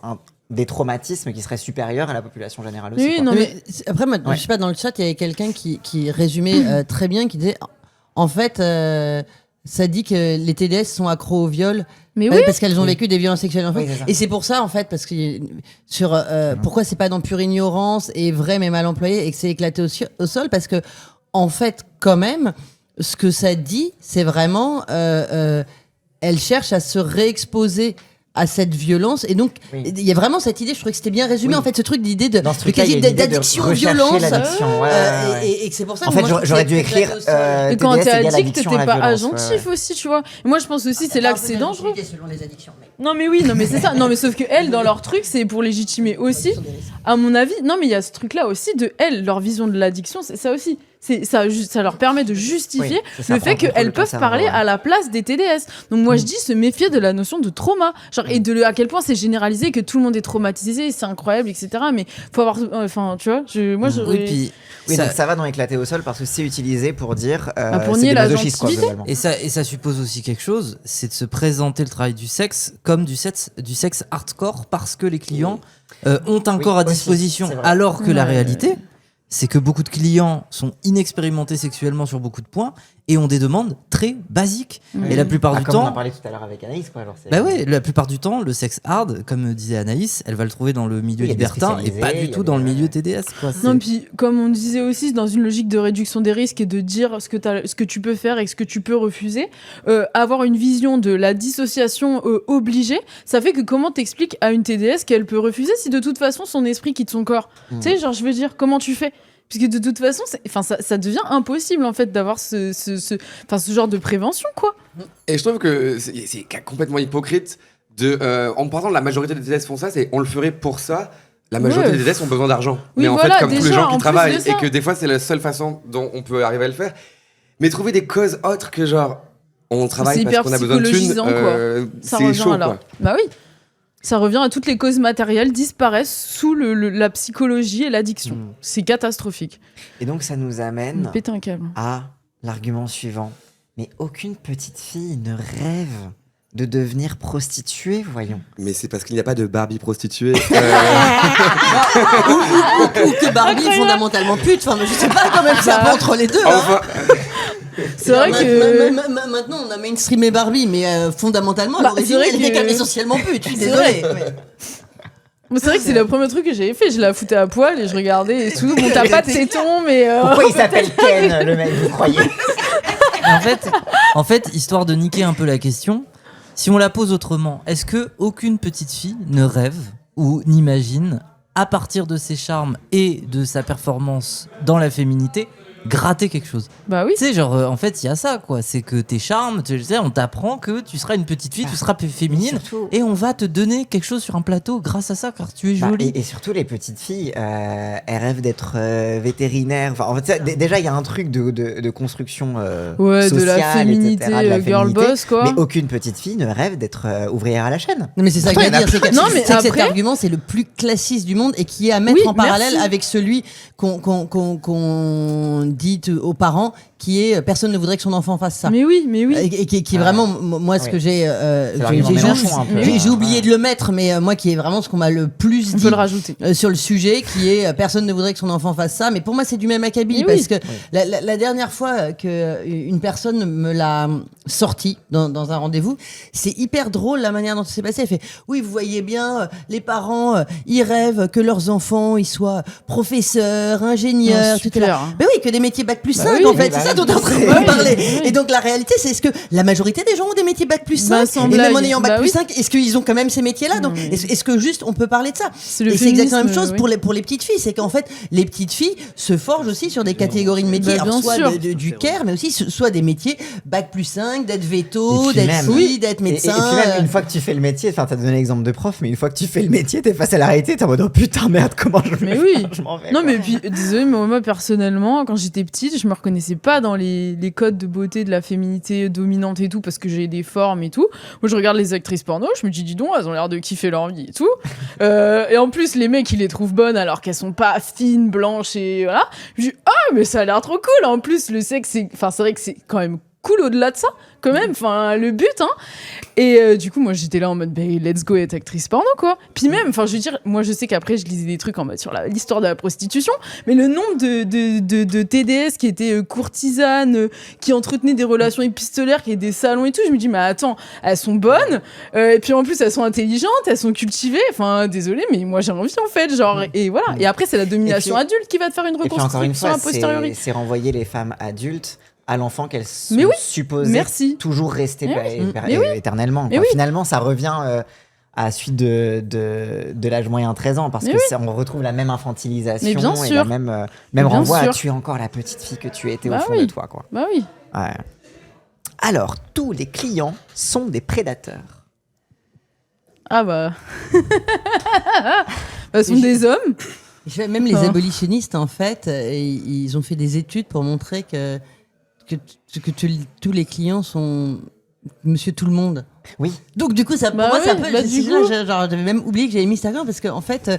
Speaker 1: des traumatismes qui seraient supérieurs à la population générale aussi.
Speaker 4: Oui,
Speaker 1: quoi.
Speaker 4: non, mais
Speaker 2: Après, moi,
Speaker 1: Ouais.
Speaker 2: je sais pas, dans le chat, il y avait quelqu'un qui résumait très bien, qui disait en fait, ça dit que les TDS sont accros au viol.
Speaker 4: Mais oui.
Speaker 2: Parce qu'elles ont vécu des violences sexuelles enfants.
Speaker 1: Oui, c'est ça.
Speaker 2: Et c'est pour ça, en fait, parce que sur pourquoi c'est pas dans pure ignorance et vrai mais mal employé et que c'est éclaté au sol, parce que en fait, quand même, ce que ça dit, c'est vraiment, elle cherche à se réexposer à cette violence, et donc
Speaker 1: Oui.
Speaker 2: il y a vraiment cette idée, je trouvais que c'était bien résumé
Speaker 1: Oui.
Speaker 2: en fait, ce truc d'idée de
Speaker 1: Dans ce truc-là, il y a
Speaker 2: quasi
Speaker 1: une idée de
Speaker 2: d'addiction
Speaker 1: rechercher
Speaker 2: violence,
Speaker 1: l'addiction, ouais, ouais.
Speaker 2: et que c'est pour ça
Speaker 1: En
Speaker 2: que
Speaker 1: fait,
Speaker 2: moi, je trouve
Speaker 1: j'aurais
Speaker 2: que
Speaker 1: dû
Speaker 2: c'est
Speaker 1: écrire
Speaker 2: éclaté au sol.
Speaker 4: Et quand
Speaker 1: TDS
Speaker 4: t'es
Speaker 1: égale
Speaker 4: addict,
Speaker 1: addiction
Speaker 4: t'es
Speaker 1: à la
Speaker 4: pas
Speaker 1: violence,
Speaker 4: agentif
Speaker 1: ouais.
Speaker 4: aussi, tu vois. Et moi, je pense aussi, c'est là que c'est dangereux.
Speaker 2: Selon les addictions, mais-
Speaker 4: Non, mais oui, non, mais c'est ça. Non, mais sauf que elles, dans leur truc, c'est pour légitimer aussi, à mon avis. Non, mais il y a ce truc-là aussi de elles, leur vision de l'addiction, c'est ça aussi. Ça leur permet de justifier
Speaker 1: Oui, c'est ça,
Speaker 4: le fait
Speaker 1: prendre le contrôle
Speaker 4: qu'elles
Speaker 1: de ton
Speaker 4: peuvent
Speaker 1: cerveau,
Speaker 4: parler
Speaker 1: ouais.
Speaker 4: à la place des TDS. Donc moi je dis se méfier de la notion de trauma, genre et à quel point c'est généralisé, que tout le monde est traumatisé, c'est incroyable, etc. Mais faut avoir, enfin tu vois, moi j'aurais.
Speaker 6: Oui, puis
Speaker 1: Oui,
Speaker 6: ça-
Speaker 1: donc ça va dans éclater au sol parce que c'est utilisé pour dire
Speaker 4: pour
Speaker 1: c'est
Speaker 4: nier
Speaker 1: des
Speaker 4: la
Speaker 1: masochistes, quoi,
Speaker 4: gentilité.
Speaker 1: globalement.
Speaker 6: Et ça suppose aussi quelque chose, c'est de se présenter le travail du sexe comme du sexe hardcore parce que les clients ont un
Speaker 1: Oui,
Speaker 6: corps à
Speaker 1: aussi,
Speaker 6: disposition,
Speaker 1: c'est vrai.
Speaker 6: alors que la
Speaker 4: Ouais.
Speaker 6: réalité, c'est que beaucoup de clients sont inexpérimentés sexuellement sur beaucoup de points et ont des demandes très basiques. Et la plupart
Speaker 1: Ah,
Speaker 6: du
Speaker 1: comme on en
Speaker 6: temps,
Speaker 1: parlait tout à l'heure avec Anaïs, quoi. Alors c'est-
Speaker 6: bah ouais, la plupart du temps, le sexe hard, comme disait Anaïs, elle va le trouver dans le milieu
Speaker 1: Oui, il y a des
Speaker 6: libertin et
Speaker 1: spécialisés,
Speaker 6: pas
Speaker 1: il y
Speaker 6: du
Speaker 1: a
Speaker 6: tout dans
Speaker 1: des-
Speaker 6: le milieu TDS. Quoi.
Speaker 4: Non,
Speaker 6: C'est-
Speaker 4: puis comme on disait aussi, dans une logique de réduction des risques et de dire ce que tu peux faire et ce que tu peux refuser, avoir une vision de la dissociation obligée, ça fait que comment t'expliques à une TDS qu'elle peut refuser si de toute façon son esprit quitte son corps? Tu sais, genre je veux dire, comment tu fais? Puisque de toute façon, ça devient impossible en fait d'avoir ce genre de prévention, quoi.
Speaker 5: Et je trouve que c'est complètement hypocrite en partant de la majorité des TDS font ça, c'est on le ferait pour ça. La majorité
Speaker 4: Ouais.
Speaker 5: des TDS ont besoin d'argent.
Speaker 4: Oui,
Speaker 5: mais en
Speaker 4: voilà,
Speaker 5: fait, comme tous les
Speaker 4: déjà,
Speaker 5: gens
Speaker 4: en
Speaker 5: qui
Speaker 4: plus
Speaker 5: travaillent,
Speaker 4: de ça.
Speaker 5: et que des fois, c'est la seule façon dont on peut arriver à le faire. Mais trouver des causes autres que genre, on travaille
Speaker 4: C'est
Speaker 5: parce
Speaker 4: hyper
Speaker 5: qu'on a besoin de thunes,
Speaker 4: psychologisant, Ça
Speaker 5: c'est
Speaker 4: revient
Speaker 5: chaud,
Speaker 4: à là.
Speaker 5: quoi.
Speaker 4: Bah oui. Ça revient à toutes les causes matérielles disparaissent sous la psychologie et l'addiction. C'est catastrophique.
Speaker 1: Et donc ça nous amène
Speaker 4: Péter un câble.
Speaker 1: à l'argument suivant. Mais aucune petite fille ne rêve de devenir prostituée, voyons.
Speaker 5: Mais c'est parce qu'il n'y a pas de Barbie prostituée.
Speaker 2: Ou que Barbie est fondamentalement pute. Enfin, je sais pas quand même, c'est un peu entre les deux. hein.
Speaker 5: Enfin,
Speaker 4: C'est vrai que.
Speaker 2: Maintenant, on a mainstreamé Barbie, mais fondamentalement, à
Speaker 4: Bah,
Speaker 2: l'origine,
Speaker 4: c'est vrai
Speaker 2: elle était
Speaker 4: que-
Speaker 2: quand même essentiellement pute. Je suis
Speaker 4: C'est
Speaker 2: désolée.
Speaker 4: vrai.
Speaker 2: mais-
Speaker 4: C'est vrai que c'est le premier truc que j'avais fait. Je la foutais à poil et je regardais et tout. Bon, t'as pas de tétons, mais.
Speaker 1: Pourquoi il s'appelle Ken, le mec, vous croyez?
Speaker 6: En fait, histoire de niquer un peu la question, si on la pose autrement, est-ce que aucune petite fille ne rêve ou n'imagine, à partir de ses charmes et de sa performance dans la féminité, gratter quelque chose?
Speaker 4: Bah oui.
Speaker 6: Tu sais, genre, en fait, il y a ça, quoi. C'est que tes charmes, tu sais, on t'apprend que tu seras une petite fille, tu seras féminine,
Speaker 1: Surtout-
Speaker 6: et on va te donner quelque chose sur un plateau grâce à ça, car tu es
Speaker 1: Bah,
Speaker 6: jolie.
Speaker 1: et surtout les petites filles, elles rêvent d'être vétérinaires. Enfin, en fait, ça, déjà il y a un truc de construction
Speaker 4: Ouais, de la
Speaker 1: sociale,
Speaker 4: féminité,
Speaker 1: etc., de la
Speaker 4: girl
Speaker 1: féminité.
Speaker 4: boss, quoi.
Speaker 1: Mais aucune petite fille ne rêve d'être ouvrière à la chaîne.
Speaker 2: Non, mais c'est ça que je veux
Speaker 1: Pourtant,
Speaker 2: dire, c'est que,
Speaker 4: Non, mais
Speaker 2: c'est que cet
Speaker 4: après-
Speaker 2: argument, c'est le plus classiste du monde et qui est à mettre
Speaker 4: Oui,
Speaker 2: en parallèle
Speaker 4: merci.
Speaker 2: avec celui qu'on dit aux parents, qui est personne ne voudrait que son enfant fasse ça.
Speaker 4: Mais oui, mais oui.
Speaker 2: Et qui est vraiment, moi, ce
Speaker 1: Oui.
Speaker 2: que j'ai.
Speaker 1: l'argument Mélenchon, un peu.
Speaker 2: J'ai oublié de le mettre, mais moi, qui est vraiment ce qu'on m'a le plus
Speaker 4: On
Speaker 2: dit
Speaker 4: peut le rajouter.
Speaker 2: sur le sujet, qui est personne ne voudrait que son enfant fasse ça. Mais pour moi, c'est du même acabit,
Speaker 4: Mais
Speaker 2: parce que la dernière fois que une personne me l'a sorti dans un rendez-vous, c'est hyper drôle la manière dont ça s'est passé. Elle fait oui, vous voyez bien, les parents, ils rêvent que leurs enfants, ils soient professeurs, ingénieurs,
Speaker 4: Non,
Speaker 2: tout est
Speaker 4: super,
Speaker 2: là.
Speaker 4: hein.
Speaker 2: Mais oui, que des métiers bac plus
Speaker 4: Bah
Speaker 2: 5
Speaker 4: oui,
Speaker 2: en fait,
Speaker 1: bah
Speaker 2: c'est ça
Speaker 1: oui.
Speaker 2: dont on est en train de
Speaker 4: Bah oui,
Speaker 2: parler.
Speaker 4: oui.
Speaker 2: Et donc la réalité, c'est est-ce que la majorité des gens ont des métiers bac plus 5
Speaker 4: Bah, sans
Speaker 2: et même
Speaker 4: blague.
Speaker 2: en ayant bac
Speaker 4: Bah
Speaker 2: plus
Speaker 4: oui.
Speaker 2: 5, est-ce qu'ils ont quand même ces métiers-là? Donc est-ce que juste on peut parler de ça?
Speaker 4: C'est le
Speaker 2: Et c'est exactement la même
Speaker 4: féminisme,
Speaker 2: chose
Speaker 4: oui.
Speaker 2: pour les petites filles, c'est qu'en fait les petites filles se forgent aussi sur des catégories de métiers,
Speaker 4: Bah,
Speaker 2: alors
Speaker 4: bien
Speaker 2: soit
Speaker 4: sûr.
Speaker 2: du care, mais aussi soit des métiers bac plus 5, d'être veto,
Speaker 1: Et puis
Speaker 2: d'être
Speaker 1: même-
Speaker 2: ci, d'être
Speaker 1: Et
Speaker 2: médecin.
Speaker 1: puis même une fois que tu fais le métier, enfin t'as donné l'exemple de prof, mais une fois que tu fais le métier, t'es face à la réalité, t'es en mode oh putain merde, comment je
Speaker 4: Mais
Speaker 1: vais
Speaker 4: oui.
Speaker 1: faire, je m'en vais.
Speaker 4: Non,
Speaker 1: quoi.
Speaker 4: mais puis, désolé, mais moi, personnellement, quand j'étais petite, je me reconnaissais pas dans les codes de beauté de la féminité dominante et tout, parce que j'ai des formes et tout. Moi, je regarde les actrices porno, je me dis donc, elles ont l'air de kiffer leur vie et tout. Et en plus, les mecs, ils les trouvent bonnes alors qu'elles sont pas fines, blanches et voilà. Je dis, ah, mais ça a l'air trop cool. En plus, le sexe, c'est vrai que c'est quand même cool au-delà de ça, quand même. Enfin, le but, hein. Et du coup, moi, j'étais là en mode, bah, let's go être actrice porno, quoi. Puis même, enfin, je veux dire, moi, je sais qu'après, je lisais des trucs en mode sur l'histoire de la prostitution, mais le nombre de TDS qui étaient courtisanes, qui entretenaient des relations épistolaires, qui étaient des salons et tout, je me dis, mais attends, elles sont bonnes, et puis en plus, elles sont intelligentes, elles sont cultivées. Enfin, désolé, mais moi, j'ai envie, en fait, genre, et voilà. Et après, c'est la domination
Speaker 1: puis-
Speaker 4: adulte qui va te faire une
Speaker 1: Et puis encore une
Speaker 4: reconstruction
Speaker 1: fois,
Speaker 4: a posteriori.
Speaker 1: c'est renvoyer les femmes adultes à l'enfant qu'elles sont
Speaker 4: Mais oui,
Speaker 1: supposées
Speaker 4: merci.
Speaker 1: toujours rester
Speaker 4: Mais oui.
Speaker 1: éternellement.
Speaker 4: Mais
Speaker 1: quoi.
Speaker 4: oui.
Speaker 1: Finalement, ça revient à la suite de l'âge moyen 13 ans, parce
Speaker 4: Mais
Speaker 1: que
Speaker 4: oui.
Speaker 1: on retrouve la même infantilisation
Speaker 4: Mais bien
Speaker 1: et
Speaker 4: sûr.
Speaker 1: la même
Speaker 4: Bien
Speaker 1: renvoi à
Speaker 4: sûr.
Speaker 1: tu es encore la petite fille que tu étais au
Speaker 4: Bah
Speaker 1: fond
Speaker 4: oui.
Speaker 1: de toi. Quoi.
Speaker 4: Bah oui.
Speaker 1: Ouais. Alors, tous les clients sont des prédateurs.
Speaker 4: Ah bah. Bah, ce sont des hommes.
Speaker 2: Même les
Speaker 4: Ah.
Speaker 2: abolitionnistes, en fait, ils ont fait des études pour montrer que tous les clients sont monsieur tout le monde.
Speaker 1: Oui.
Speaker 2: Donc du coup, ça, pour
Speaker 4: Bah
Speaker 2: moi,
Speaker 4: oui,
Speaker 2: c'est un peu...
Speaker 4: bah, du
Speaker 2: c'est là,
Speaker 4: coup.
Speaker 2: j'avais même oublié que j'avais mis cet argument, parce qu'en fait...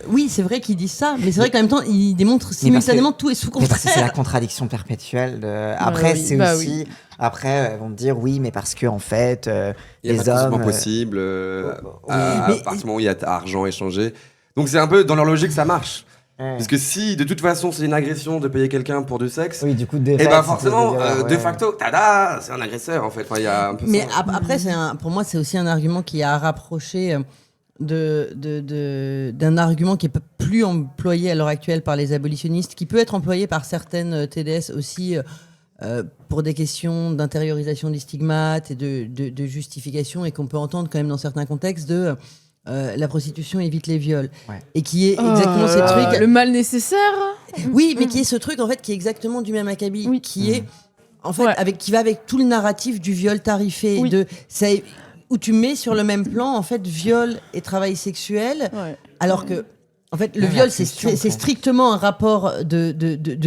Speaker 2: oui, c'est vrai qu'ils disent ça, mais c'est vrai qu'en même temps, ils démontrent simultanément tout est sous
Speaker 1: Mais parce que c'est la
Speaker 2: contraire.
Speaker 1: contradiction perpétuelle. Après,
Speaker 4: oui,
Speaker 1: c'est
Speaker 4: bah
Speaker 1: aussi.
Speaker 4: oui.
Speaker 1: Après, elles vont te dire oui, mais parce que en fait,
Speaker 5: Il n'y a
Speaker 1: les
Speaker 5: pas de
Speaker 1: hommes.
Speaker 5: consentement possible à
Speaker 2: mais-
Speaker 5: partir du moment où il y a argent échangé. Donc c'est un peu dans leur logique, ça marche.
Speaker 1: Ouais.
Speaker 5: Parce que si de toute façon c'est une agression de payer quelqu'un pour du sexe,
Speaker 1: Oui, du coup, de
Speaker 5: et
Speaker 1: fait,
Speaker 5: ben
Speaker 1: c'est
Speaker 5: forcément,
Speaker 1: de dire,
Speaker 5: de
Speaker 1: ouais.
Speaker 5: facto, tada, c'est un agresseur en fait. Enfin, il y a un peu
Speaker 2: Mais
Speaker 5: ça.
Speaker 2: après, pour moi, c'est aussi un argument qui a rapproché d'un argument qui est plus employé à l'heure actuelle par les abolitionnistes, qui peut être employé par certaines TDS aussi pour des questions d'intériorisation des stigmates et de justification, et qu'on peut entendre quand même dans certains contextes de la prostitution évite les viols.
Speaker 1: Ouais.
Speaker 2: Et qui est exactement ces trucs.
Speaker 4: Le mal nécessaire.
Speaker 2: Oui, mais qui est ce truc en fait qui est exactement du même acabit,
Speaker 4: Oui.
Speaker 2: qui est en fait
Speaker 4: Ouais.
Speaker 2: qui va avec tout le narratif du viol tarifé,
Speaker 4: Oui.
Speaker 2: où tu mets sur le même plan en fait viol et travail sexuel,
Speaker 4: Ouais.
Speaker 2: alors que En fait, le viol, c'est strictement un rapport de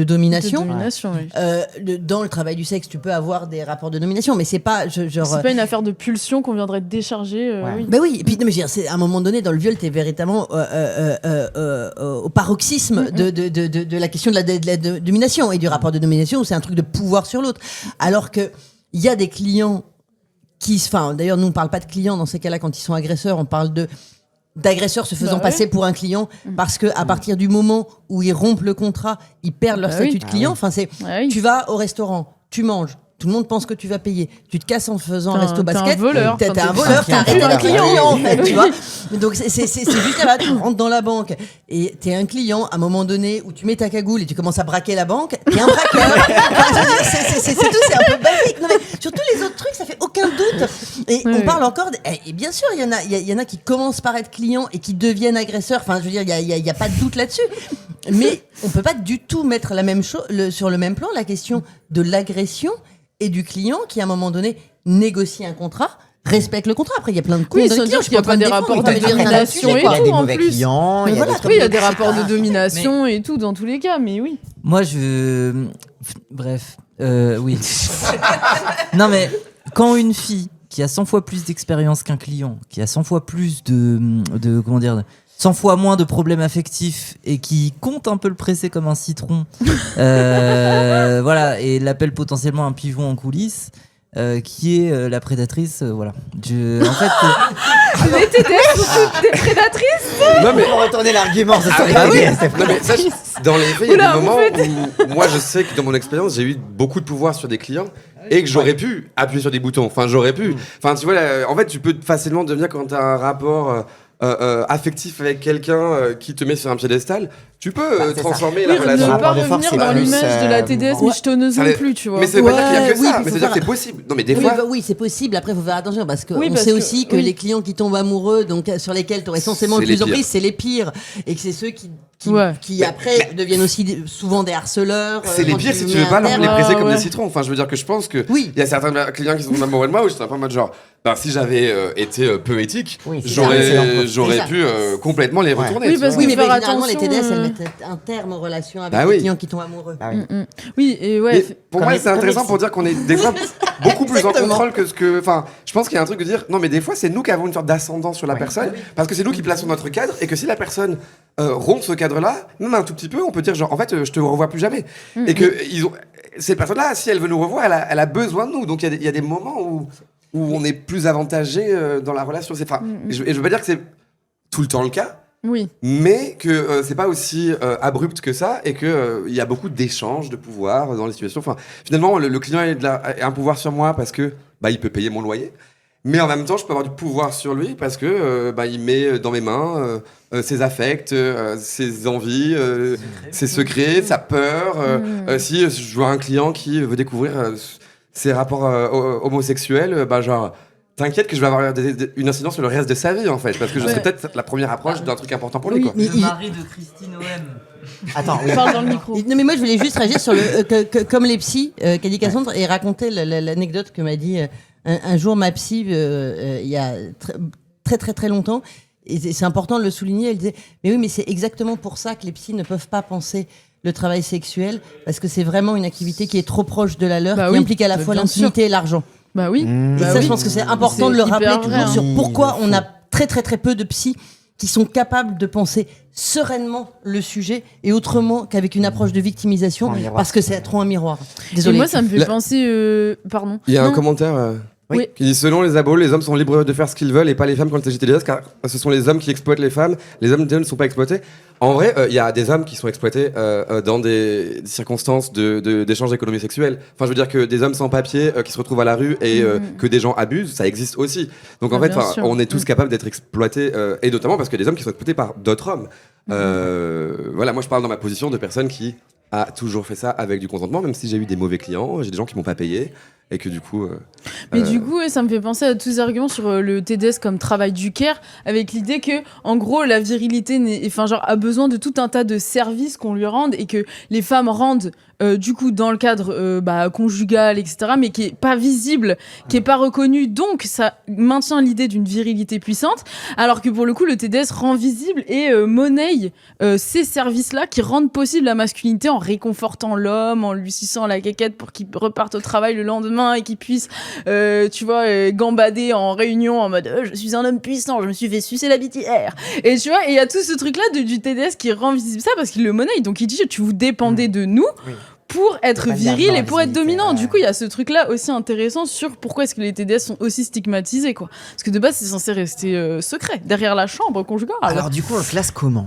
Speaker 2: domination.
Speaker 4: De domination, oui.
Speaker 2: Dans le travail du sexe, tu peux avoir des rapports de domination, mais c'est pas genre.
Speaker 4: C'est pas une affaire de pulsion qu'on viendrait décharger. Oui.
Speaker 2: Ben oui, et puis non, mais je veux dire, c'est à un moment donné dans le viol, t'es véritablement au paroxysme de la question de la domination et du rapport de domination où c'est un truc de pouvoir sur l'autre. Alors que il y a des clients d'ailleurs, nous on parle pas de clients dans ces cas-là quand ils sont agresseurs, on parle d'agresseurs se faisant passer pour un client parce que à partir du moment où ils rompent le contrat, ils perdent leur statut de client. Enfin, tu vas au restaurant, tu manges. Tout le monde pense que tu vas payer. Tu te casses en faisant un resto basket.
Speaker 4: T'es un voleur.
Speaker 2: T'es un voleur, t'as arrêté le client, en fait, tu vois. Donc, c'est juste là, tu rentres dans la banque et t'es un client, à un moment donné, où tu mets ta cagoule et tu commences à braquer la banque, t'es un braqueur. Enfin, c'est tout, c'est un peu basique. Non, mais sur tous les autres trucs, ça fait aucun doute. Et on parle encore, et bien sûr, il y en a qui commencent par être clients et qui deviennent agresseurs. Enfin, je veux dire, il y a pas de doute là-dessus. Mais on peut pas du tout mettre la même chose, sur le même plan, la question de l'agression et du client qui, à un moment donné, négocie un contrat, respecte le contrat. Après, il y a plein de
Speaker 4: Oui,
Speaker 2: de
Speaker 4: sans dire qu'il n'y a pas des rapports de domination et tout, en plus.
Speaker 1: Il y
Speaker 4: a des rapports de domination et tout, dans tous les cas, mais oui.
Speaker 6: Moi, bref, oui. Non, mais quand une fille qui a 100 fois plus d'expérience qu'un client, qui a 100 fois plus de comment dire, 100 fois moins de problèmes affectifs et qui compte un peu le presser comme un citron, voilà, et l'appelle potentiellement un pigeon en coulisses, qui est la prédatrice, voilà. En fait,
Speaker 4: les TDS sont toutes des prédatrices.
Speaker 5: Non, mais.
Speaker 1: Pour retourner l'argument, ça serait
Speaker 5: Ah oui.
Speaker 1: c'est
Speaker 5: Non, mais ça, dans les faits, il y a des moments où moi je sais que dans mon expérience, j'ai eu beaucoup de pouvoir sur des clients et que j'aurais pu appuyer sur des boutons. Enfin, j'aurais pu. Enfin, tu vois, en fait, tu peux facilement devenir quand tu as un rapport affectif avec quelqu'un qui te met sur un piédestal, tu peux transformer la
Speaker 4: Ne
Speaker 5: relation.
Speaker 4: pas
Speaker 1: de force,
Speaker 4: revenir
Speaker 1: c'est
Speaker 4: dans
Speaker 1: plus,
Speaker 4: l'image de la TDS michetonneuse non plus, tu vois.
Speaker 5: Mais c'est pas dire qu'il y a que
Speaker 2: Ouais,
Speaker 5: ça,
Speaker 2: oui,
Speaker 5: mais
Speaker 2: faut
Speaker 5: c'est-à-dire
Speaker 2: pas-
Speaker 5: que c'est possible. Non, mais des fois.
Speaker 2: Oui, c'est possible. Après, il faut faire attention parce qu'on
Speaker 4: Oui, parce
Speaker 2: sait
Speaker 4: que-
Speaker 2: aussi que
Speaker 4: oui.
Speaker 2: les clients qui tombent amoureux, donc sur lesquels tu aurais essentiellement
Speaker 5: C'est
Speaker 2: le plus
Speaker 5: les
Speaker 2: d'emprise,
Speaker 5: pires.
Speaker 2: c'est les pires. Et que c'est ceux qui
Speaker 4: Ouais.
Speaker 2: après deviennent aussi souvent des harceleurs.
Speaker 5: C'est les
Speaker 2: quand
Speaker 5: pires
Speaker 2: tu
Speaker 5: si
Speaker 2: mets
Speaker 5: tu veux
Speaker 2: un
Speaker 5: pas
Speaker 2: terme.
Speaker 5: les presser comme
Speaker 4: ouais.
Speaker 5: des citrons. Enfin, je veux dire que je pense que
Speaker 2: Oui.
Speaker 5: il y a certains clients qui sont amoureux de moi où j'étais un peu en mode genre, si j'avais été peu éthique,
Speaker 1: Oui, c'est ça, c'est l'entre-
Speaker 5: j'aurais
Speaker 2: c'est ça.
Speaker 5: pu complètement les retourner.
Speaker 4: Oui,
Speaker 5: tu
Speaker 4: parce
Speaker 5: vois.
Speaker 2: Oui, mais
Speaker 4: faire
Speaker 2: généralement, les
Speaker 4: attention,
Speaker 2: TDS, elles mettent un terme aux relations avec
Speaker 5: Bah
Speaker 2: les
Speaker 5: oui.
Speaker 2: clients qui tombent amoureux.
Speaker 1: Ah oui.
Speaker 4: Oui, et ouais.
Speaker 5: Mais pour moi, c'est intéressant pour dire qu'on est des fois beaucoup plus en
Speaker 2: Exactement.
Speaker 5: contrôle que ce que. Enfin, je pense qu'il y a un truc de dire non, mais des fois, c'est nous qui avons une sorte d'ascendant sur la personne parce que c'est nous qui plaçons notre cadre et que si la personne rompt ce cadre-là, même un tout petit peu, on peut dire genre en fait, je te revois plus jamais. Et que ces personnes-là, si elle veut nous revoir, elle a besoin de nous. Donc il y a des moments où on est plus avantagé dans la relation. Et je veux pas dire que c'est tout le temps le cas.
Speaker 4: Oui.
Speaker 5: Mais que c'est pas aussi abrupt que ça et que il y a beaucoup d'échanges de pouvoir dans les situations. Enfin, finalement, le client a un pouvoir sur moi parce que il peut payer mon loyer. Mais en même temps, je peux avoir du pouvoir sur lui parce que il met dans mes mains ses affects, ses envies, ses secrets, sa peur. Si je vois un client qui veut découvrir ses rapports homosexuels, genre t'inquiète que je vais avoir une incidence sur le reste de sa vie en fait, parce que je serai peut-être la première approche d'un truc important pour lui. Quoi.
Speaker 2: Mais
Speaker 6: le mari de Christine OM.
Speaker 1: Attends, oui.
Speaker 4: Parle dans le micro.
Speaker 2: Non, mais moi, je voulais juste réagir sur le comme les psys qu'a dit Cassandre et raconter l'anecdote que m'a dit un jour ma psy il y a très longtemps. Et c'est important de le souligner. Elle disait mais oui, mais c'est exactement pour ça que les psys ne peuvent pas penser le travail sexuel parce que c'est vraiment une activité qui est trop proche de la leur, qui implique à la fois
Speaker 4: bien
Speaker 2: l'intimité et l'argent.
Speaker 4: Bah oui.
Speaker 2: Et ça, je pense que c'est important
Speaker 4: C'est
Speaker 2: de le
Speaker 4: hyper
Speaker 2: rappeler
Speaker 4: vrai,
Speaker 2: toujours
Speaker 4: hein.
Speaker 2: sur pourquoi
Speaker 1: Oui,
Speaker 2: on a très peu de psys qui sont capables de penser sereinement le sujet et autrement qu'avec une approche de victimisation
Speaker 1: Un miroir.
Speaker 2: parce que c'est trop un miroir.
Speaker 4: Et
Speaker 2: Désolée.
Speaker 4: moi, ça me fait penser. Pardon.
Speaker 5: Il y a un
Speaker 4: Non.
Speaker 5: commentaire
Speaker 4: Oui.
Speaker 5: qui dit selon les aboles, les hommes sont libres de faire ce qu'ils veulent et pas les femmes quand il s'agit de TDS, car ce sont les hommes qui exploitent les femmes, les hommes ne sont pas exploités. En vrai, il y a des hommes qui sont exploités dans des circonstances d'échange d'économie sexuelle. Enfin, je veux dire que des hommes sans papier qui se retrouvent à la rue et que des gens abusent, ça existe aussi. Donc en
Speaker 4: Ah,
Speaker 5: fait,
Speaker 4: bien sûr.
Speaker 5: on est tous capables d'être exploités, et notamment parce qu'il y a des hommes qui sont exploités par d'autres hommes. Voilà, moi je parle dans ma position de personne qui a toujours fait ça avec du consentement, même si j'ai eu des mauvais clients, j'ai des gens qui m'ont pas payé. Et que du coup.
Speaker 4: Mais du coup, ouais, ça me fait penser à tous ces arguments sur le TDS comme travail du care, avec l'idée que, en gros, la virilité a besoin de tout un tas de services qu'on lui rende et que les femmes rendent du coup dans le cadre conjugal, etc., mais qui est pas visible, qui est pas reconnu, donc ça maintient l'idée d'une virilité puissante, alors que pour le coup le TDS rend visible et monnaie ces services-là qui rendent possible la masculinité en réconfortant l'homme, en lui suçant la quéquette pour qu'il reparte au travail le lendemain et qu'il puisse gambader en réunion en mode je suis un homme puissant, je me suis fait sucer la bitière, et tu vois, et il y a tout ce truc-là du TDS qui rend visible ça parce qu'il le monnaie, donc il dit tu vous dépendez de nous pour être
Speaker 1: Pas de la
Speaker 4: viril et pour être
Speaker 1: visibilité,
Speaker 4: dominant.
Speaker 1: ouais.
Speaker 4: Du coup, il y a ce truc-là aussi intéressant sur pourquoi est-ce que les TDS sont aussi stigmatisés, quoi. Parce que de base, c'est censé rester secret, derrière la chambre conjugale.
Speaker 1: Alors du coup, on le classe comment ?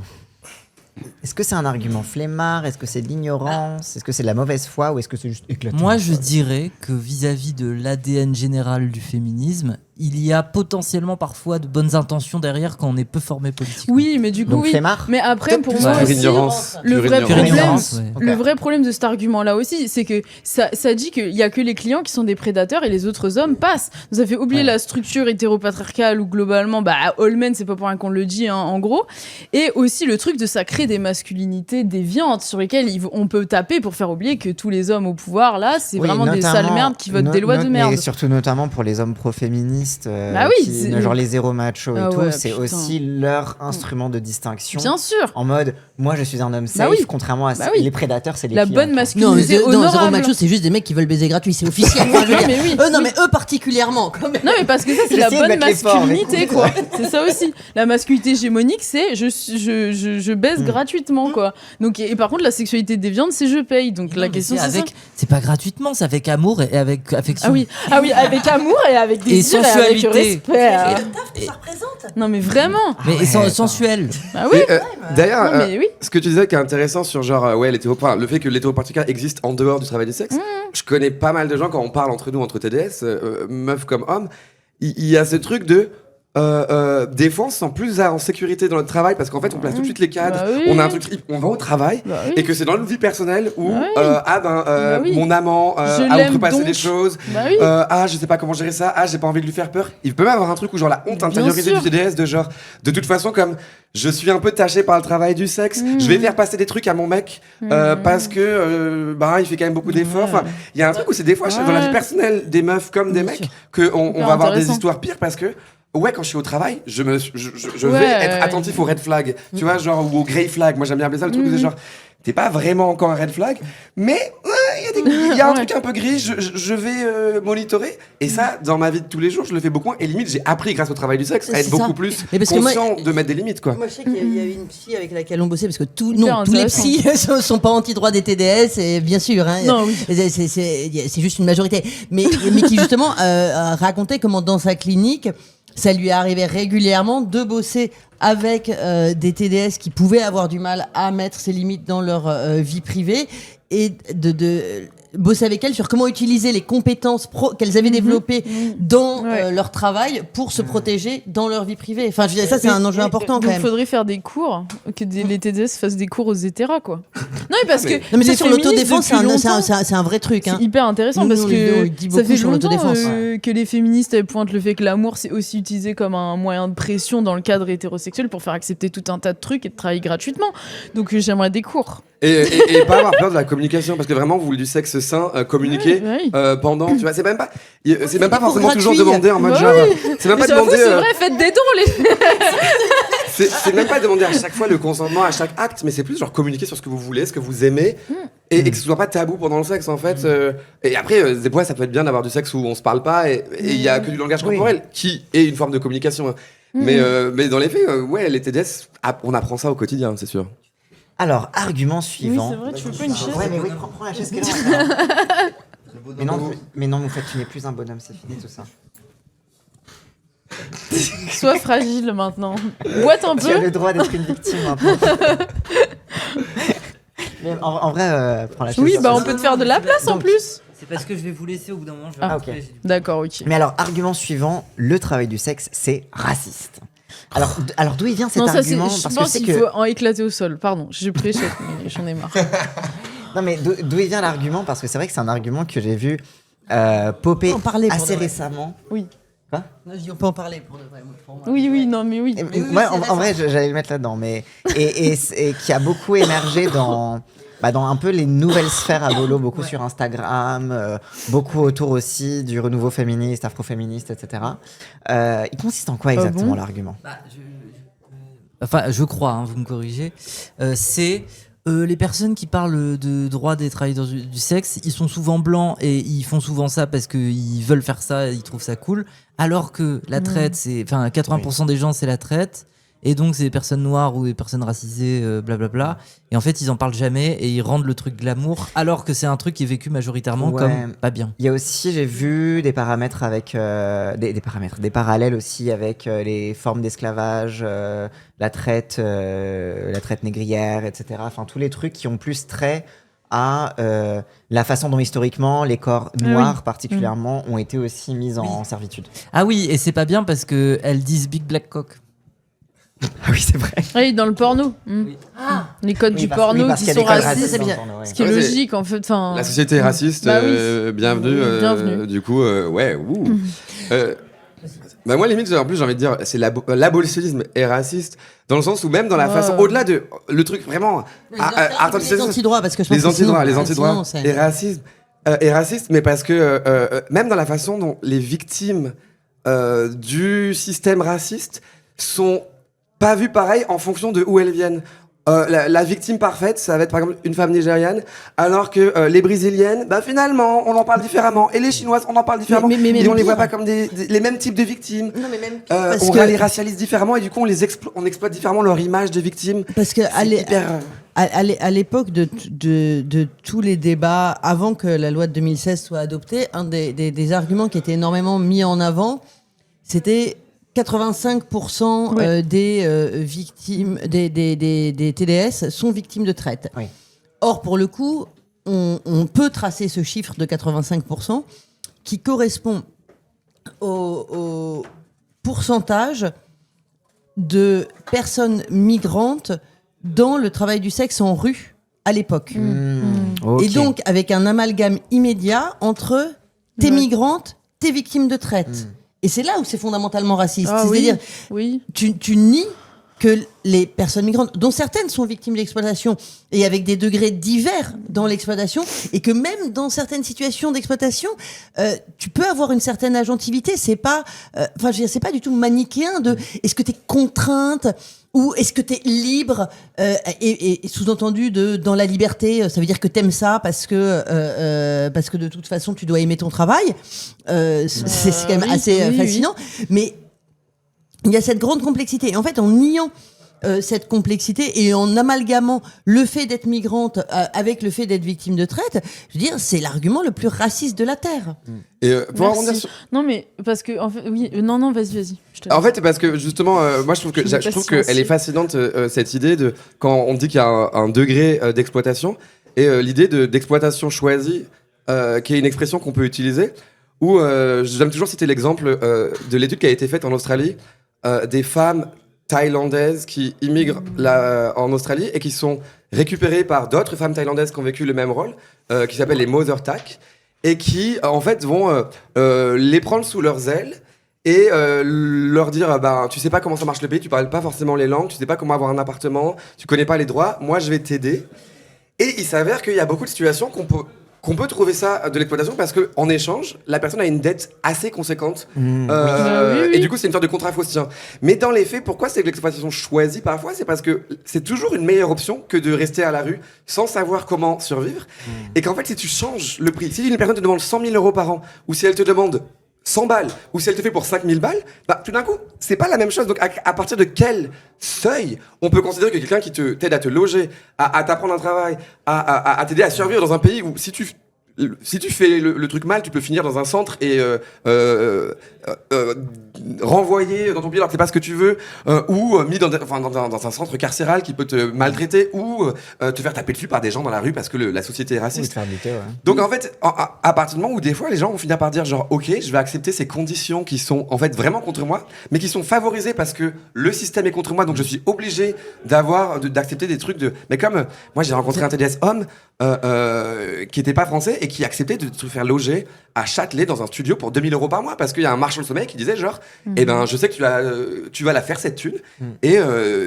Speaker 1: Est-ce que c'est un argument flemmard ? Est-ce que c'est de l'ignorance ? Est-ce que c'est de la mauvaise foi ? Ou est-ce que c'est juste éclatant ?
Speaker 6: Moi, je dirais que vis-à-vis de l'ADN général du féminisme, il y a potentiellement parfois de bonnes intentions derrière quand on est peu formé politiquement.
Speaker 4: Oui, mais du coup,
Speaker 1: Donc
Speaker 4: oui.
Speaker 1: flemmard ?
Speaker 4: Mais après,
Speaker 1: Peut-être
Speaker 4: pour
Speaker 1: plus
Speaker 4: moi
Speaker 1: pure
Speaker 4: aussi,
Speaker 5: ignorance.
Speaker 4: le
Speaker 5: Pure
Speaker 4: vrai
Speaker 5: ignorance.
Speaker 4: problème,
Speaker 6: Ignorance, ouais.
Speaker 1: Ok.
Speaker 4: le vrai problème de cet argument-là aussi, c'est que ça dit qu'il y a que les clients qui sont des prédateurs et les autres hommes passent. Donc ça fait oublier
Speaker 1: Ouais.
Speaker 4: la structure hétéropatriarcale où globalement, all men, c'est pas pour rien qu'on le dit, hein, en gros. Et aussi le truc de ça crée des masculinités déviantes sur lesquelles on peut taper pour faire oublier que tous les hommes au pouvoir, là, c'est
Speaker 1: Oui,
Speaker 4: vraiment des
Speaker 1: notamment-
Speaker 4: sales merdes qui votent des lois de merde.
Speaker 1: Mais surtout notamment pour les hommes pro-féministes,
Speaker 4: Bah oui,
Speaker 1: qui-
Speaker 4: c'est-
Speaker 1: genre les zéro machos et
Speaker 4: Ah
Speaker 1: tout,
Speaker 4: ouais,
Speaker 1: c'est
Speaker 4: putain.
Speaker 1: aussi leur instrument de distinction.
Speaker 4: Bien sûr.
Speaker 1: En mode, moi je suis un homme safe,
Speaker 4: Bah oui.
Speaker 1: contrairement à
Speaker 4: Bah oui.
Speaker 1: les prédateurs, c'est les
Speaker 4: La
Speaker 1: clients,
Speaker 4: bonne
Speaker 1: quoi.
Speaker 4: masculinité
Speaker 2: zéro
Speaker 4: honorable.
Speaker 2: macho, c'est juste des mecs qui veulent baiser gratuit, c'est officiel. Enfin, je veux dire,
Speaker 4: mais oui.
Speaker 2: mais eux particulièrement, quand même.
Speaker 4: Non, mais parce que ça, c'est la
Speaker 1: J'essayais de
Speaker 4: bonne
Speaker 1: mettre les forts, mais
Speaker 4: masculinité,
Speaker 1: écoute,
Speaker 4: quoi. C'est ça aussi. La masculinité hégémonique, c'est je baisse gratuitement, quoi. Donc, et par contre, la sexualité déviante, c'est je paye. Donc, la question, c'est ça.
Speaker 6: C'est pas gratuitement, c'est avec amour et avec affection.
Speaker 4: Ah oui, avec amour et avec désir et avec
Speaker 6: sensualité.
Speaker 4: respect. hein.
Speaker 2: Ça représente.
Speaker 4: Non, mais vraiment.
Speaker 6: Mais
Speaker 1: ouais,
Speaker 6: sensuel.
Speaker 4: Ah oui.
Speaker 5: Et, d'ailleurs,
Speaker 4: Non, mais oui.
Speaker 5: ce que tu disais qui est intéressant sur genre le fait que l'hétéropatriarcat existe en dehors du travail du sexe. Je connais pas mal de gens quand on parle entre nous, entre TDS, meufs comme hommes, il y a ce truc de des fois on se sent plus en sécurité dans notre travail parce qu'en fait on place tout de suite les cadres,
Speaker 4: Bah oui.
Speaker 5: on a un truc, on va au travail
Speaker 4: Bah oui.
Speaker 5: et que c'est dans notre vie personnelle où
Speaker 4: Bah oui.
Speaker 5: mon amant
Speaker 4: Je
Speaker 5: a
Speaker 4: l'aime
Speaker 5: outrepassé
Speaker 4: donc.
Speaker 5: des choses,
Speaker 4: Bah oui.
Speaker 5: je sais pas comment gérer ça, j'ai pas envie de lui faire peur. Il peut même avoir un truc où genre la honte
Speaker 4: Bien
Speaker 5: intériorisée
Speaker 4: sûr.
Speaker 5: du TDS de genre de toute façon comme je suis un peu taché par le travail du sexe, je vais faire passer des trucs à mon mec parce que il fait quand même beaucoup d'efforts. Enfin, il y a un truc où c'est des fois dans la vie personnelle des meufs comme des mecs que on
Speaker 4: Hyper
Speaker 5: va avoir des
Speaker 4: intéressant.
Speaker 5: histoires pires parce que ouais, quand je suis au travail, je
Speaker 4: Ouais,
Speaker 5: vais être attentif aux red flags, tu vois, genre, ou aux grey flags. Moi, j'aime bien appeler ça le truc où c'est genre, t'es pas vraiment encore un red flag, mais il y a un truc un peu gris, je vais monitorer. Et ça, dans ma vie de tous les jours, je le fais beaucoup moins. Et limite, j'ai appris grâce au travail du sexe à être
Speaker 2: C'est
Speaker 5: beaucoup
Speaker 2: ça.
Speaker 5: plus
Speaker 2: Mais parce que moi-
Speaker 5: conscient de mettre des limites, quoi.
Speaker 2: Moi, je sais qu'il y a eu une psy avec laquelle on bossait parce que tous
Speaker 4: Hyper
Speaker 2: les
Speaker 4: intéressant.
Speaker 2: psys sont pas anti-droit des TDS, et bien sûr. Hein,
Speaker 4: Non, oui.
Speaker 2: c'est juste une majorité. Mais qui justement racontait comment dans sa clinique, ça lui arrivait régulièrement de bosser avec des TDS qui pouvaient avoir du mal à mettre ses limites dans leur vie privée et de bosser avec elles sur comment utiliser les compétences qu'elles avaient développées dans
Speaker 4: Ouais.
Speaker 2: leur travail pour se protéger dans leur vie privée. Enfin, je veux dire, ça, c'est un enjeu important quand
Speaker 4: Donc,
Speaker 2: même.
Speaker 4: il faudrait faire des cours, que les TDS fassent des cours aux hétéras, quoi. Non, mais parce que.
Speaker 2: Non, mais ça,
Speaker 4: les
Speaker 2: sur
Speaker 4: féministes,
Speaker 2: l'autodéfense,
Speaker 4: depuis longtemps,
Speaker 2: c'est un vrai truc. Hein.
Speaker 4: c'est hyper intéressant
Speaker 2: Nous,
Speaker 4: parce
Speaker 2: dans les vidéos,
Speaker 4: que
Speaker 2: il dit
Speaker 4: ça
Speaker 2: beaucoup
Speaker 4: fait
Speaker 2: sur
Speaker 4: longtemps
Speaker 2: l'autodéfense.
Speaker 4: que les féministes elles pointent le fait que l'amour c'est aussi utilisé comme un moyen de pression dans le cadre hétérosexuel pour faire accepter tout un tas de trucs et de travailler gratuitement. Donc j'aimerais des cours.
Speaker 5: Et pas avoir peur de la communication, parce que vraiment, vous voulez du sexe sain, communiquer
Speaker 4: Ouais, oui.
Speaker 5: pendant, tu vois, c'est même pas
Speaker 2: des
Speaker 5: forcément
Speaker 2: cours
Speaker 5: toujours
Speaker 2: gratuits.
Speaker 5: demander en mode
Speaker 4: Bah
Speaker 5: genre, c'est même pas
Speaker 4: J'avoue,
Speaker 5: demander,
Speaker 4: c'est vrai, faites des dons les.
Speaker 5: c'est même pas demander à chaque fois le consentement à chaque acte, mais c'est plus genre communiquer sur ce que vous voulez, ce que vous aimez, et que ce soit pas tabou pendant le sexe en fait. Et après, des fois, ça peut être bien d'avoir du sexe où on se parle pas et il y a que du langage corporel qui est une forme de communication. Hein. Mais dans les faits, ouais, les TDS, on apprend ça au quotidien, c'est sûr.
Speaker 1: Alors, argument
Speaker 4: Oui,
Speaker 1: suivant.
Speaker 4: c'est vrai, tu veux pas une chaise.
Speaker 1: Ouais, mais oui, prends la chaise qu'elle a. Mais non, Moufette, tu n'es plus un bonhomme, c'est fini tout ça.
Speaker 4: Sois fragile maintenant. Boite un
Speaker 1: Tu as
Speaker 4: peu.
Speaker 1: le droit d'être une victime maintenant. Mais en vrai, prends la chaise.
Speaker 4: Oui, bah on peut te faire de la place en
Speaker 1: Donc,
Speaker 4: plus.
Speaker 6: C'est parce que je vais vous laisser au bout d'un moment. Je vais
Speaker 4: Ah,
Speaker 6: rentrer,
Speaker 1: ok.
Speaker 6: j'ai du-
Speaker 4: D'accord, ok.
Speaker 1: Mais alors, argument suivant, le travail du sexe, c'est raciste. Alors d'où il vient cet
Speaker 4: Non, ça c'est.
Speaker 1: argument?
Speaker 4: Je
Speaker 1: Parce que
Speaker 4: pense
Speaker 1: c'est
Speaker 4: qu'il
Speaker 1: que...
Speaker 4: faut en éclater au sol. Pardon, j'ai prêché, mais j'en ai marre.
Speaker 1: Non, mais d'où il vient l'argument? Parce que c'est vrai que c'est un argument que j'ai vu popper
Speaker 2: On peut en parler pour
Speaker 1: assez
Speaker 2: de vrai.
Speaker 1: récemment.
Speaker 4: Oui.
Speaker 1: Quoi?
Speaker 2: Non, je dis, on peut en parler pour de vrai. Pour moi.
Speaker 4: Oui, non, mais oui.
Speaker 1: Et-
Speaker 2: oui,
Speaker 1: ouais,
Speaker 2: c'est
Speaker 1: en vrai, j'allais le mettre là-dedans, mais et qui a beaucoup émergé dans un peu les nouvelles sphères à Volo, beaucoup sur Instagram, beaucoup autour aussi du renouveau féministe, afroféministe, etc. Il consiste en quoi exactement
Speaker 4: bon
Speaker 1: l'argument?
Speaker 6: Enfin, je crois, hein, vous me corrigez. C'est les personnes qui parlent de droit des travailleurs du sexe, ils sont souvent blancs et ils font souvent ça parce qu'ils veulent faire ça, ils trouvent ça cool. Alors que la traite, 80% des gens, c'est la traite. Et donc, c'est des personnes noires ou des personnes racisées, blablabla. Et en fait, ils en parlent jamais et ils rendent le truc glamour, alors que c'est un truc qui est vécu majoritairement comme pas bien.
Speaker 1: Il y a aussi, j'ai vu des paramètres avec des parallèles aussi avec les formes d'esclavage, la traite négrière, etc. Enfin, tous les trucs qui ont plus trait à la façon dont historiquement les corps noirs particulièrement ont été aussi mis en servitude.
Speaker 6: Ah oui, et c'est pas bien parce que elles disent Big Black Cock.
Speaker 1: Ah oui, c'est vrai.
Speaker 4: Oui, dans le porno. Les codes du porno qui sont racistes,
Speaker 1: c'est bien.
Speaker 4: ce qui est logique en fait.
Speaker 5: La société est raciste, bienvenue. Du coup, moi, limite, en plus, j'ai envie de dire, c'est l'abolitionnisme est raciste, dans le sens où même dans la façon, au-delà de le truc vraiment.
Speaker 2: Les antidroits, parce que je pense
Speaker 5: les antidroits est raciste, mais parce que même dans la façon dont les victimes du système raciste sont pas vues pareil en fonction de où elles viennent. La victime parfaite, ça va être par exemple une femme nigériane, alors que les brésiliennes, finalement, on en parle différemment. Et les chinoises, on en parle différemment. Et on les voit pas comme les mêmes types de victimes.
Speaker 2: Non, mais même
Speaker 5: on les racialise différemment et du coup, on exploite différemment leur image de victime.
Speaker 2: Parce que à l'époque de tous les débats, avant que la loi de 2016 soit adoptée, un des arguments qui était énormément mis en avant, c'était 85% des victimes des TDS sont victimes de traite.
Speaker 1: Oui.
Speaker 2: Or, pour le coup, on peut tracer ce chiffre de 85% qui correspond au pourcentage de personnes migrantes dans le travail du sexe en rue à l'époque.
Speaker 1: Okay.
Speaker 2: Et donc, avec un amalgame immédiat entre t'es migrante, t'es victime de traite. Et c'est là où c'est fondamentalement raciste. C'est-à-dire, tu nies que les personnes migrantes, dont certaines sont victimes d'exploitation, et avec des degrés divers dans l'exploitation, et que même dans certaines situations d'exploitation, tu peux avoir une certaine agentivité. C'est pas, c'est pas du tout manichéen de est-ce que t'es contrainte ou est-ce que t'es libre, et sous-entendu dans la liberté, ça veut dire que t'aimes ça parce que de toute façon tu dois aimer ton travail. C'est quand même assez fascinant. Mais il y a cette grande complexité. Et en fait, en niant cette complexité et en amalgamant le fait d'être migrante avec le fait d'être victime de traite, je veux dire, c'est l'argument le plus raciste de la Terre.
Speaker 5: Et pour rebondir sur...
Speaker 4: Non, mais parce que en fait, non, vas-y.
Speaker 5: En fait, parce que justement, moi, je trouve qu'elle est fascinante cette idée de quand on dit qu'il y a un degré d'exploitation et l'idée d'exploitation choisie, qui est une expression qu'on peut utiliser. Où j'aime toujours citer l'exemple de l'étude qui a été faite en Australie des femmes thaïlandaises qui immigrent en Australie et qui sont récupérées par d'autres femmes thaïlandaises qui ont vécu le même rôle, qui s'appellent les Mother Tack, et qui en fait vont les prendre sous leurs ailes et leur dire tu sais pas comment ça marche le pays, tu parles pas forcément les langues, tu sais pas comment avoir un appartement, tu connais pas les droits, moi je vais t'aider. Et il s'avère qu'il y a beaucoup de situations qu'on peut trouver ça de l'exploitation parce qu'en échange, la personne a une dette assez conséquente. Et du coup, c'est une sorte de contrat faustien. Mais dans les faits, pourquoi c'est de l'exploitation choisie parfois? C'est parce que c'est toujours une meilleure option que de rester à la rue sans savoir comment survivre. Et qu'en fait, si tu changes le prix, si une personne te demande 100 000 euros par an, ou si elle te demande 100 balles, ou si elle te fait pour 5 000 balles, tout d'un coup, c'est pas la même chose. Donc, à partir de quel seuil on peut considérer que quelqu'un qui t'aide à te loger, à t'apprendre un travail, à t'aider à survivre dans un pays où si tu fais le truc mal, tu peux finir dans un centre et renvoyé dans ton pays alors que c'est pas ce que tu veux, ou mis dans un centre carcéral qui peut te maltraiter, ou te faire taper dessus par des gens dans la rue parce que la société est raciste. Donc en fait, à partir du moment où des fois les gens vont finir par dire genre ok, je vais accepter ces conditions qui sont en fait vraiment contre moi, mais qui sont favorisées parce que le système est contre moi, donc je suis obligé d'accepter des trucs de... Mais comme moi j'ai rencontré un TDS homme qui était pas français et qui acceptait de se faire loger à Châtelet dans un studio pour 2 000 euros par mois parce qu'il y a un marchand de sommeil qui disait genre je sais que tu vas la faire cette thune et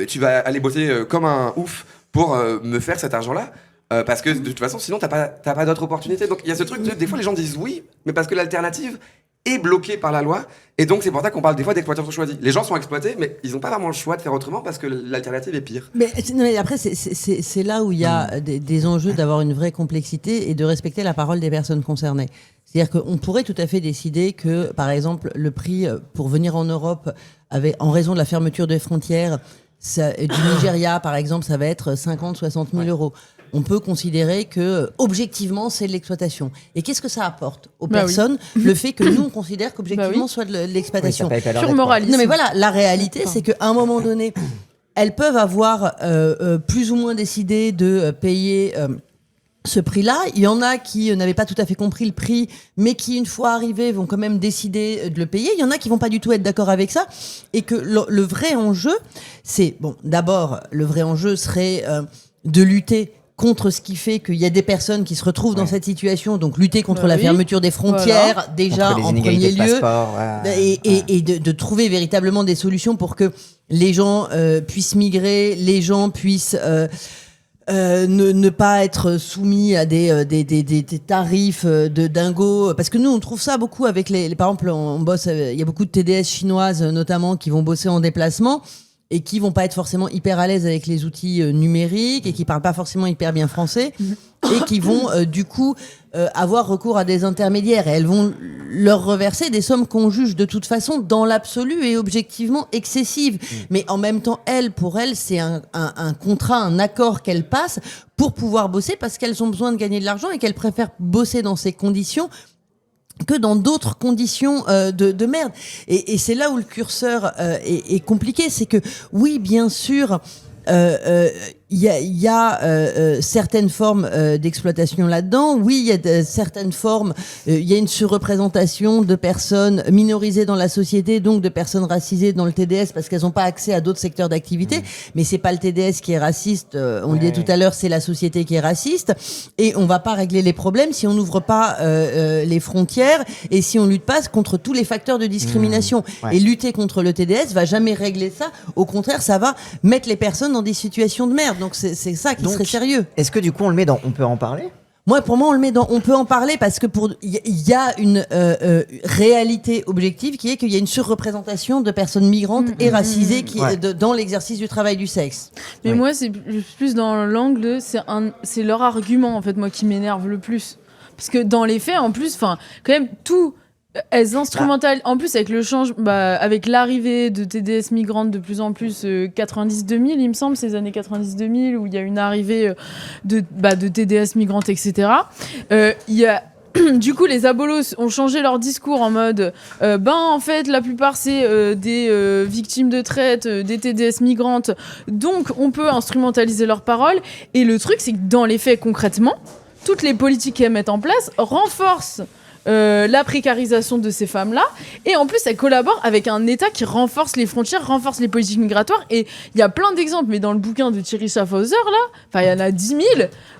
Speaker 5: tu vas aller bosser comme un ouf pour me faire cet argent là Parce que de toute façon, sinon, t'as pas d'autre opportunité. Donc, il y a ce truc des fois, les gens disent oui, mais parce que l'alternative est bloquée par la loi. Et donc, c'est pour ça qu'on parle des fois d'exploitation choisie. Les gens sont exploités, mais ils n'ont pas vraiment le choix de faire autrement parce que l'alternative est pire.
Speaker 2: Mais après, c'est là où il y a des enjeux d'avoir une vraie complexité et de respecter la parole des personnes concernées. C'est-à-dire qu'on pourrait tout à fait décider que, par exemple, le prix pour venir en Europe, en raison de la fermeture des frontières du Nigeria, par exemple, ça va être 50-60 000 euros. On peut considérer que, objectivement, c'est de l'exploitation. Et qu'est-ce que ça apporte aux personnes, le fait que nous, on considère qu'objectivement, soit de l'exploitation.
Speaker 4: Pure moralisme.
Speaker 2: Non, mais voilà, la réalité, c'est qu'à un moment donné, elles peuvent avoir plus ou moins décidé de payer ce prix-là. Il y en a qui n'avaient pas tout à fait compris le prix, mais qui, une fois arrivés, vont quand même décider de le payer. Il y en a qui vont pas du tout être d'accord avec ça. Et que le vrai enjeu, c'est... Bon, d'abord, le vrai enjeu serait de lutter contre ce qui fait qu'il y a des personnes qui se retrouvent dans cette situation, donc lutter contre la fermeture des frontières, déjà en premier lieu, et de trouver véritablement des solutions pour que les gens puissent migrer, les gens puissent ne pas être soumis à des tarifs de dingo, parce que nous on trouve ça beaucoup avec par exemple on bosse, il y a beaucoup de TDS chinoises notamment qui vont bosser en déplacement et qui vont pas être forcément hyper à l'aise avec les outils numériques et qui parlent pas forcément hyper bien français et qui vont du coup avoir recours à des intermédiaires et elles vont leur reverser des sommes qu'on juge de toute façon dans l'absolu et objectivement excessives. Mais en même temps, pour elles, c'est un contrat, un accord qu'elles passent pour pouvoir bosser parce qu'elles ont besoin de gagner de l'argent et qu'elles préfèrent bosser dans ces conditions que dans d'autres conditions de merde. Et c'est là où le curseur est compliqué. C'est que, oui, bien sûr, il y a certaines formes d'exploitation là-dedans. Oui, il y a certaines formes. Il y a une surreprésentation de personnes minorisées dans la société, donc de personnes racisées dans le TDS parce qu'elles n'ont pas accès à d'autres secteurs d'activité. Mais c'est pas le TDS qui est raciste. On le disait tout à l'heure, c'est la société qui est raciste. Et on va pas régler les problèmes si on n'ouvre pas les frontières et si on lutte pas contre tous les facteurs de discrimination. Et lutter contre le TDS va jamais régler ça. Au contraire, ça va mettre les personnes dans des situations de merde. Donc c'est ça qui serait sérieux.
Speaker 1: Est-ce que du coup on le met dans on peut en parler ?
Speaker 2: Pour moi, on le met dans on peut en parler parce que il y a une réalité objective qui est qu'il y a une surreprésentation de personnes migrantes et racisées dans l'exercice du travail du sexe.
Speaker 4: Mais moi, c'est plus dans l'angle, c'est leur argument en fait moi qui m'énerve le plus. Parce que dans les faits, en plus, enfin, quand même tout. Elles instrumentalisent, en plus avec le avec l'arrivée de TDS migrantes de plus en plus 90-2000, il me semble, ces années 90-2000 où il y a une arrivée de TDS migrantes, etc. Il y a du coup, les abolos ont changé leur discours en mode en fait, la plupart c'est des victimes de traite, des TDS migrantes, donc on peut instrumentaliser leurs paroles. Et le truc, c'est que dans les faits, concrètement, toutes les politiques qu'elles mettent en place renforcent la précarisation de ces femmes-là, et en plus elles collaborent avec un État qui renforce les frontières, renforce les politiques migratoires. Et il y a plein d'exemples, mais dans le bouquin de Thierry Schaffhauser là, il y en a 10 000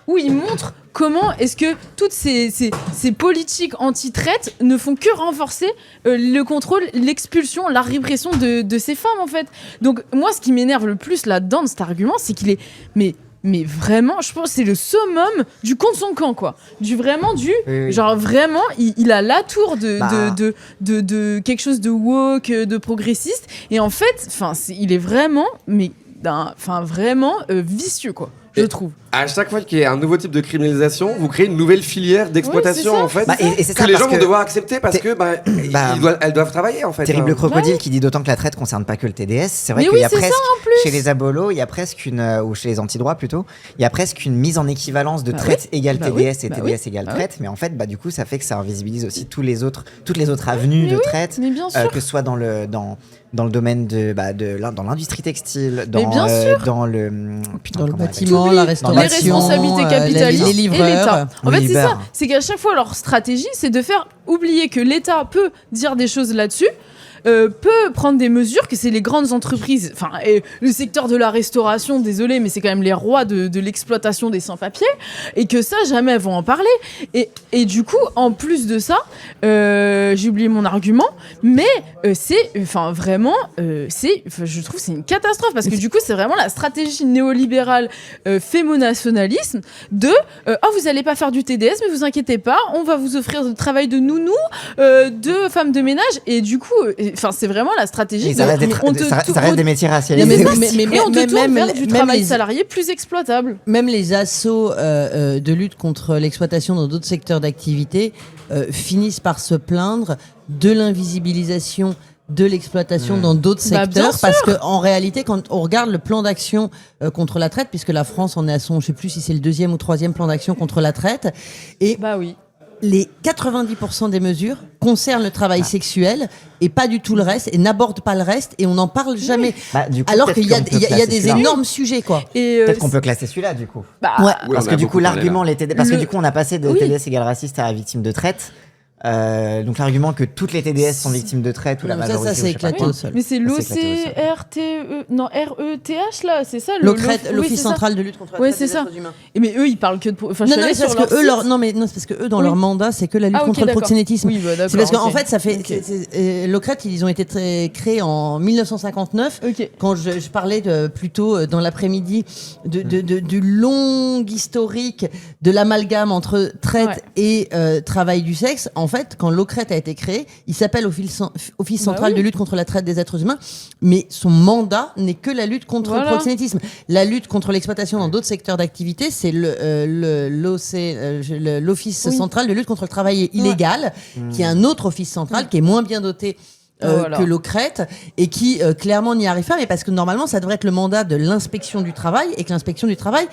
Speaker 4: où il montre comment est-ce que toutes ces politiques anti-traite ne font que renforcer le contrôle, l'expulsion, la répression de ces femmes en fait. Donc moi, ce qui m'énerve le plus là-dedans de cet argument, c'est qu'il est mais vraiment, je pense que c'est le summum du contre son camp, quoi. Genre vraiment, il a la tour de quelque chose de woke, de progressiste. Et en fait, il est vraiment, vraiment vicieux, quoi. Je trouve.
Speaker 5: À chaque fois qu'il y a un nouveau type de criminalisation, vous créez une nouvelle filière d'exploitation en fait,
Speaker 1: et c'est
Speaker 5: que les gens vont devoir accepter parce que elles doivent travailler en fait.
Speaker 1: Terrible crocodile qui dit d'autant que la traite concerne pas que le TDS. C'est vrai qu'il y a presque chez les abolos, il y a presque ou chez les antidroits plutôt, il y a presque une mise en équivalence de traite égale TDS et TDS égale traite. Mais en fait, du coup, ça fait que ça invisibilise aussi toutes les autres avenues de traite, que ce soit dans le domaine dans l'industrie textile, dans le
Speaker 2: bâtiment, la restauration,
Speaker 4: les responsabilités capitalistes
Speaker 2: les livreurs,
Speaker 4: et l'État. En fait, c'est
Speaker 1: Uber.
Speaker 4: ça. C'est qu'à chaque fois, leur stratégie, c'est de faire oublier que l'État peut dire des choses là-dessus, peut prendre des mesures, que c'est les grandes entreprises, enfin le secteur de la restauration, désolé, mais c'est quand même les rois de l'exploitation des sans-papiers, et que ça, jamais elles vont en parler. Et du coup, en plus de ça, j'ai oublié mon argument, mais c'est, enfin vraiment, je trouve que c'est une catastrophe, parce que du coup, c'est vraiment la stratégie néolibérale fémonationalisme de vous allez pas faire du TDS, mais vous inquiétez pas, on va vous offrir du travail de nounou, de femmes de ménage, et du coup, c'est vraiment la stratégie.
Speaker 1: Ça reste des métiers racialisés.
Speaker 4: Mais on te tourne vers du travail salarié plus exploitable.
Speaker 2: Même les assauts de lutte contre l'exploitation dans d'autres secteurs d'activité finissent par se plaindre de l'invisibilisation de l'exploitation dans d'autres secteurs, parce que en réalité, quand on regarde le plan d'action contre la traite, puisque la France en est à son, je sais plus si c'est le 2e ou 3e plan d'action contre la traite, et les 90% des mesures concernent le travail sexuel et pas du tout le reste, et n'abordent pas le reste, et on n'en parle jamais. Alors qu'il y a des énormes sujets, quoi.
Speaker 1: Peut-être qu'on peut classer celui-là, du coup. Parce que du coup, l'argument, parce que du coup, on a passé de TDS égale raciste à victime de traite. Donc l'argument que toutes les TDS sont victimes de traite ou la majorité.
Speaker 2: Ça c'est éclaté au sol.
Speaker 4: Mais c'est l'OCRTE, non RETH là, c'est ça
Speaker 2: l'Office central de lutte contre la traite des êtres humains.
Speaker 4: Et mais eux ils parlent que de. Enfin,
Speaker 2: non, c'est parce que eux, c'est parce que eux dans leur mandat c'est que la lutte contre le proxénétisme.
Speaker 4: Oui,
Speaker 2: c'est parce qu'en fait ça fait l'OCRET ils ont été créés en 1959. Quand je parlais plutôt dans l'après-midi du long historique de l'amalgame entre traite et travail du sexe. En fait, quand l'OCRET a été créé, il s'appelle Office central de lutte contre la traite des êtres humains, mais son mandat n'est que la lutte contre le proxénétisme. La lutte contre l'exploitation dans d'autres secteurs d'activité, c'est l'Office central de lutte contre le travail illégal, qui est un autre office central qui est moins bien doté que l'OCRET et qui clairement n'y arrive pas, mais parce que normalement ça devrait être le mandat de l'inspection du travail, et que l'inspection du travail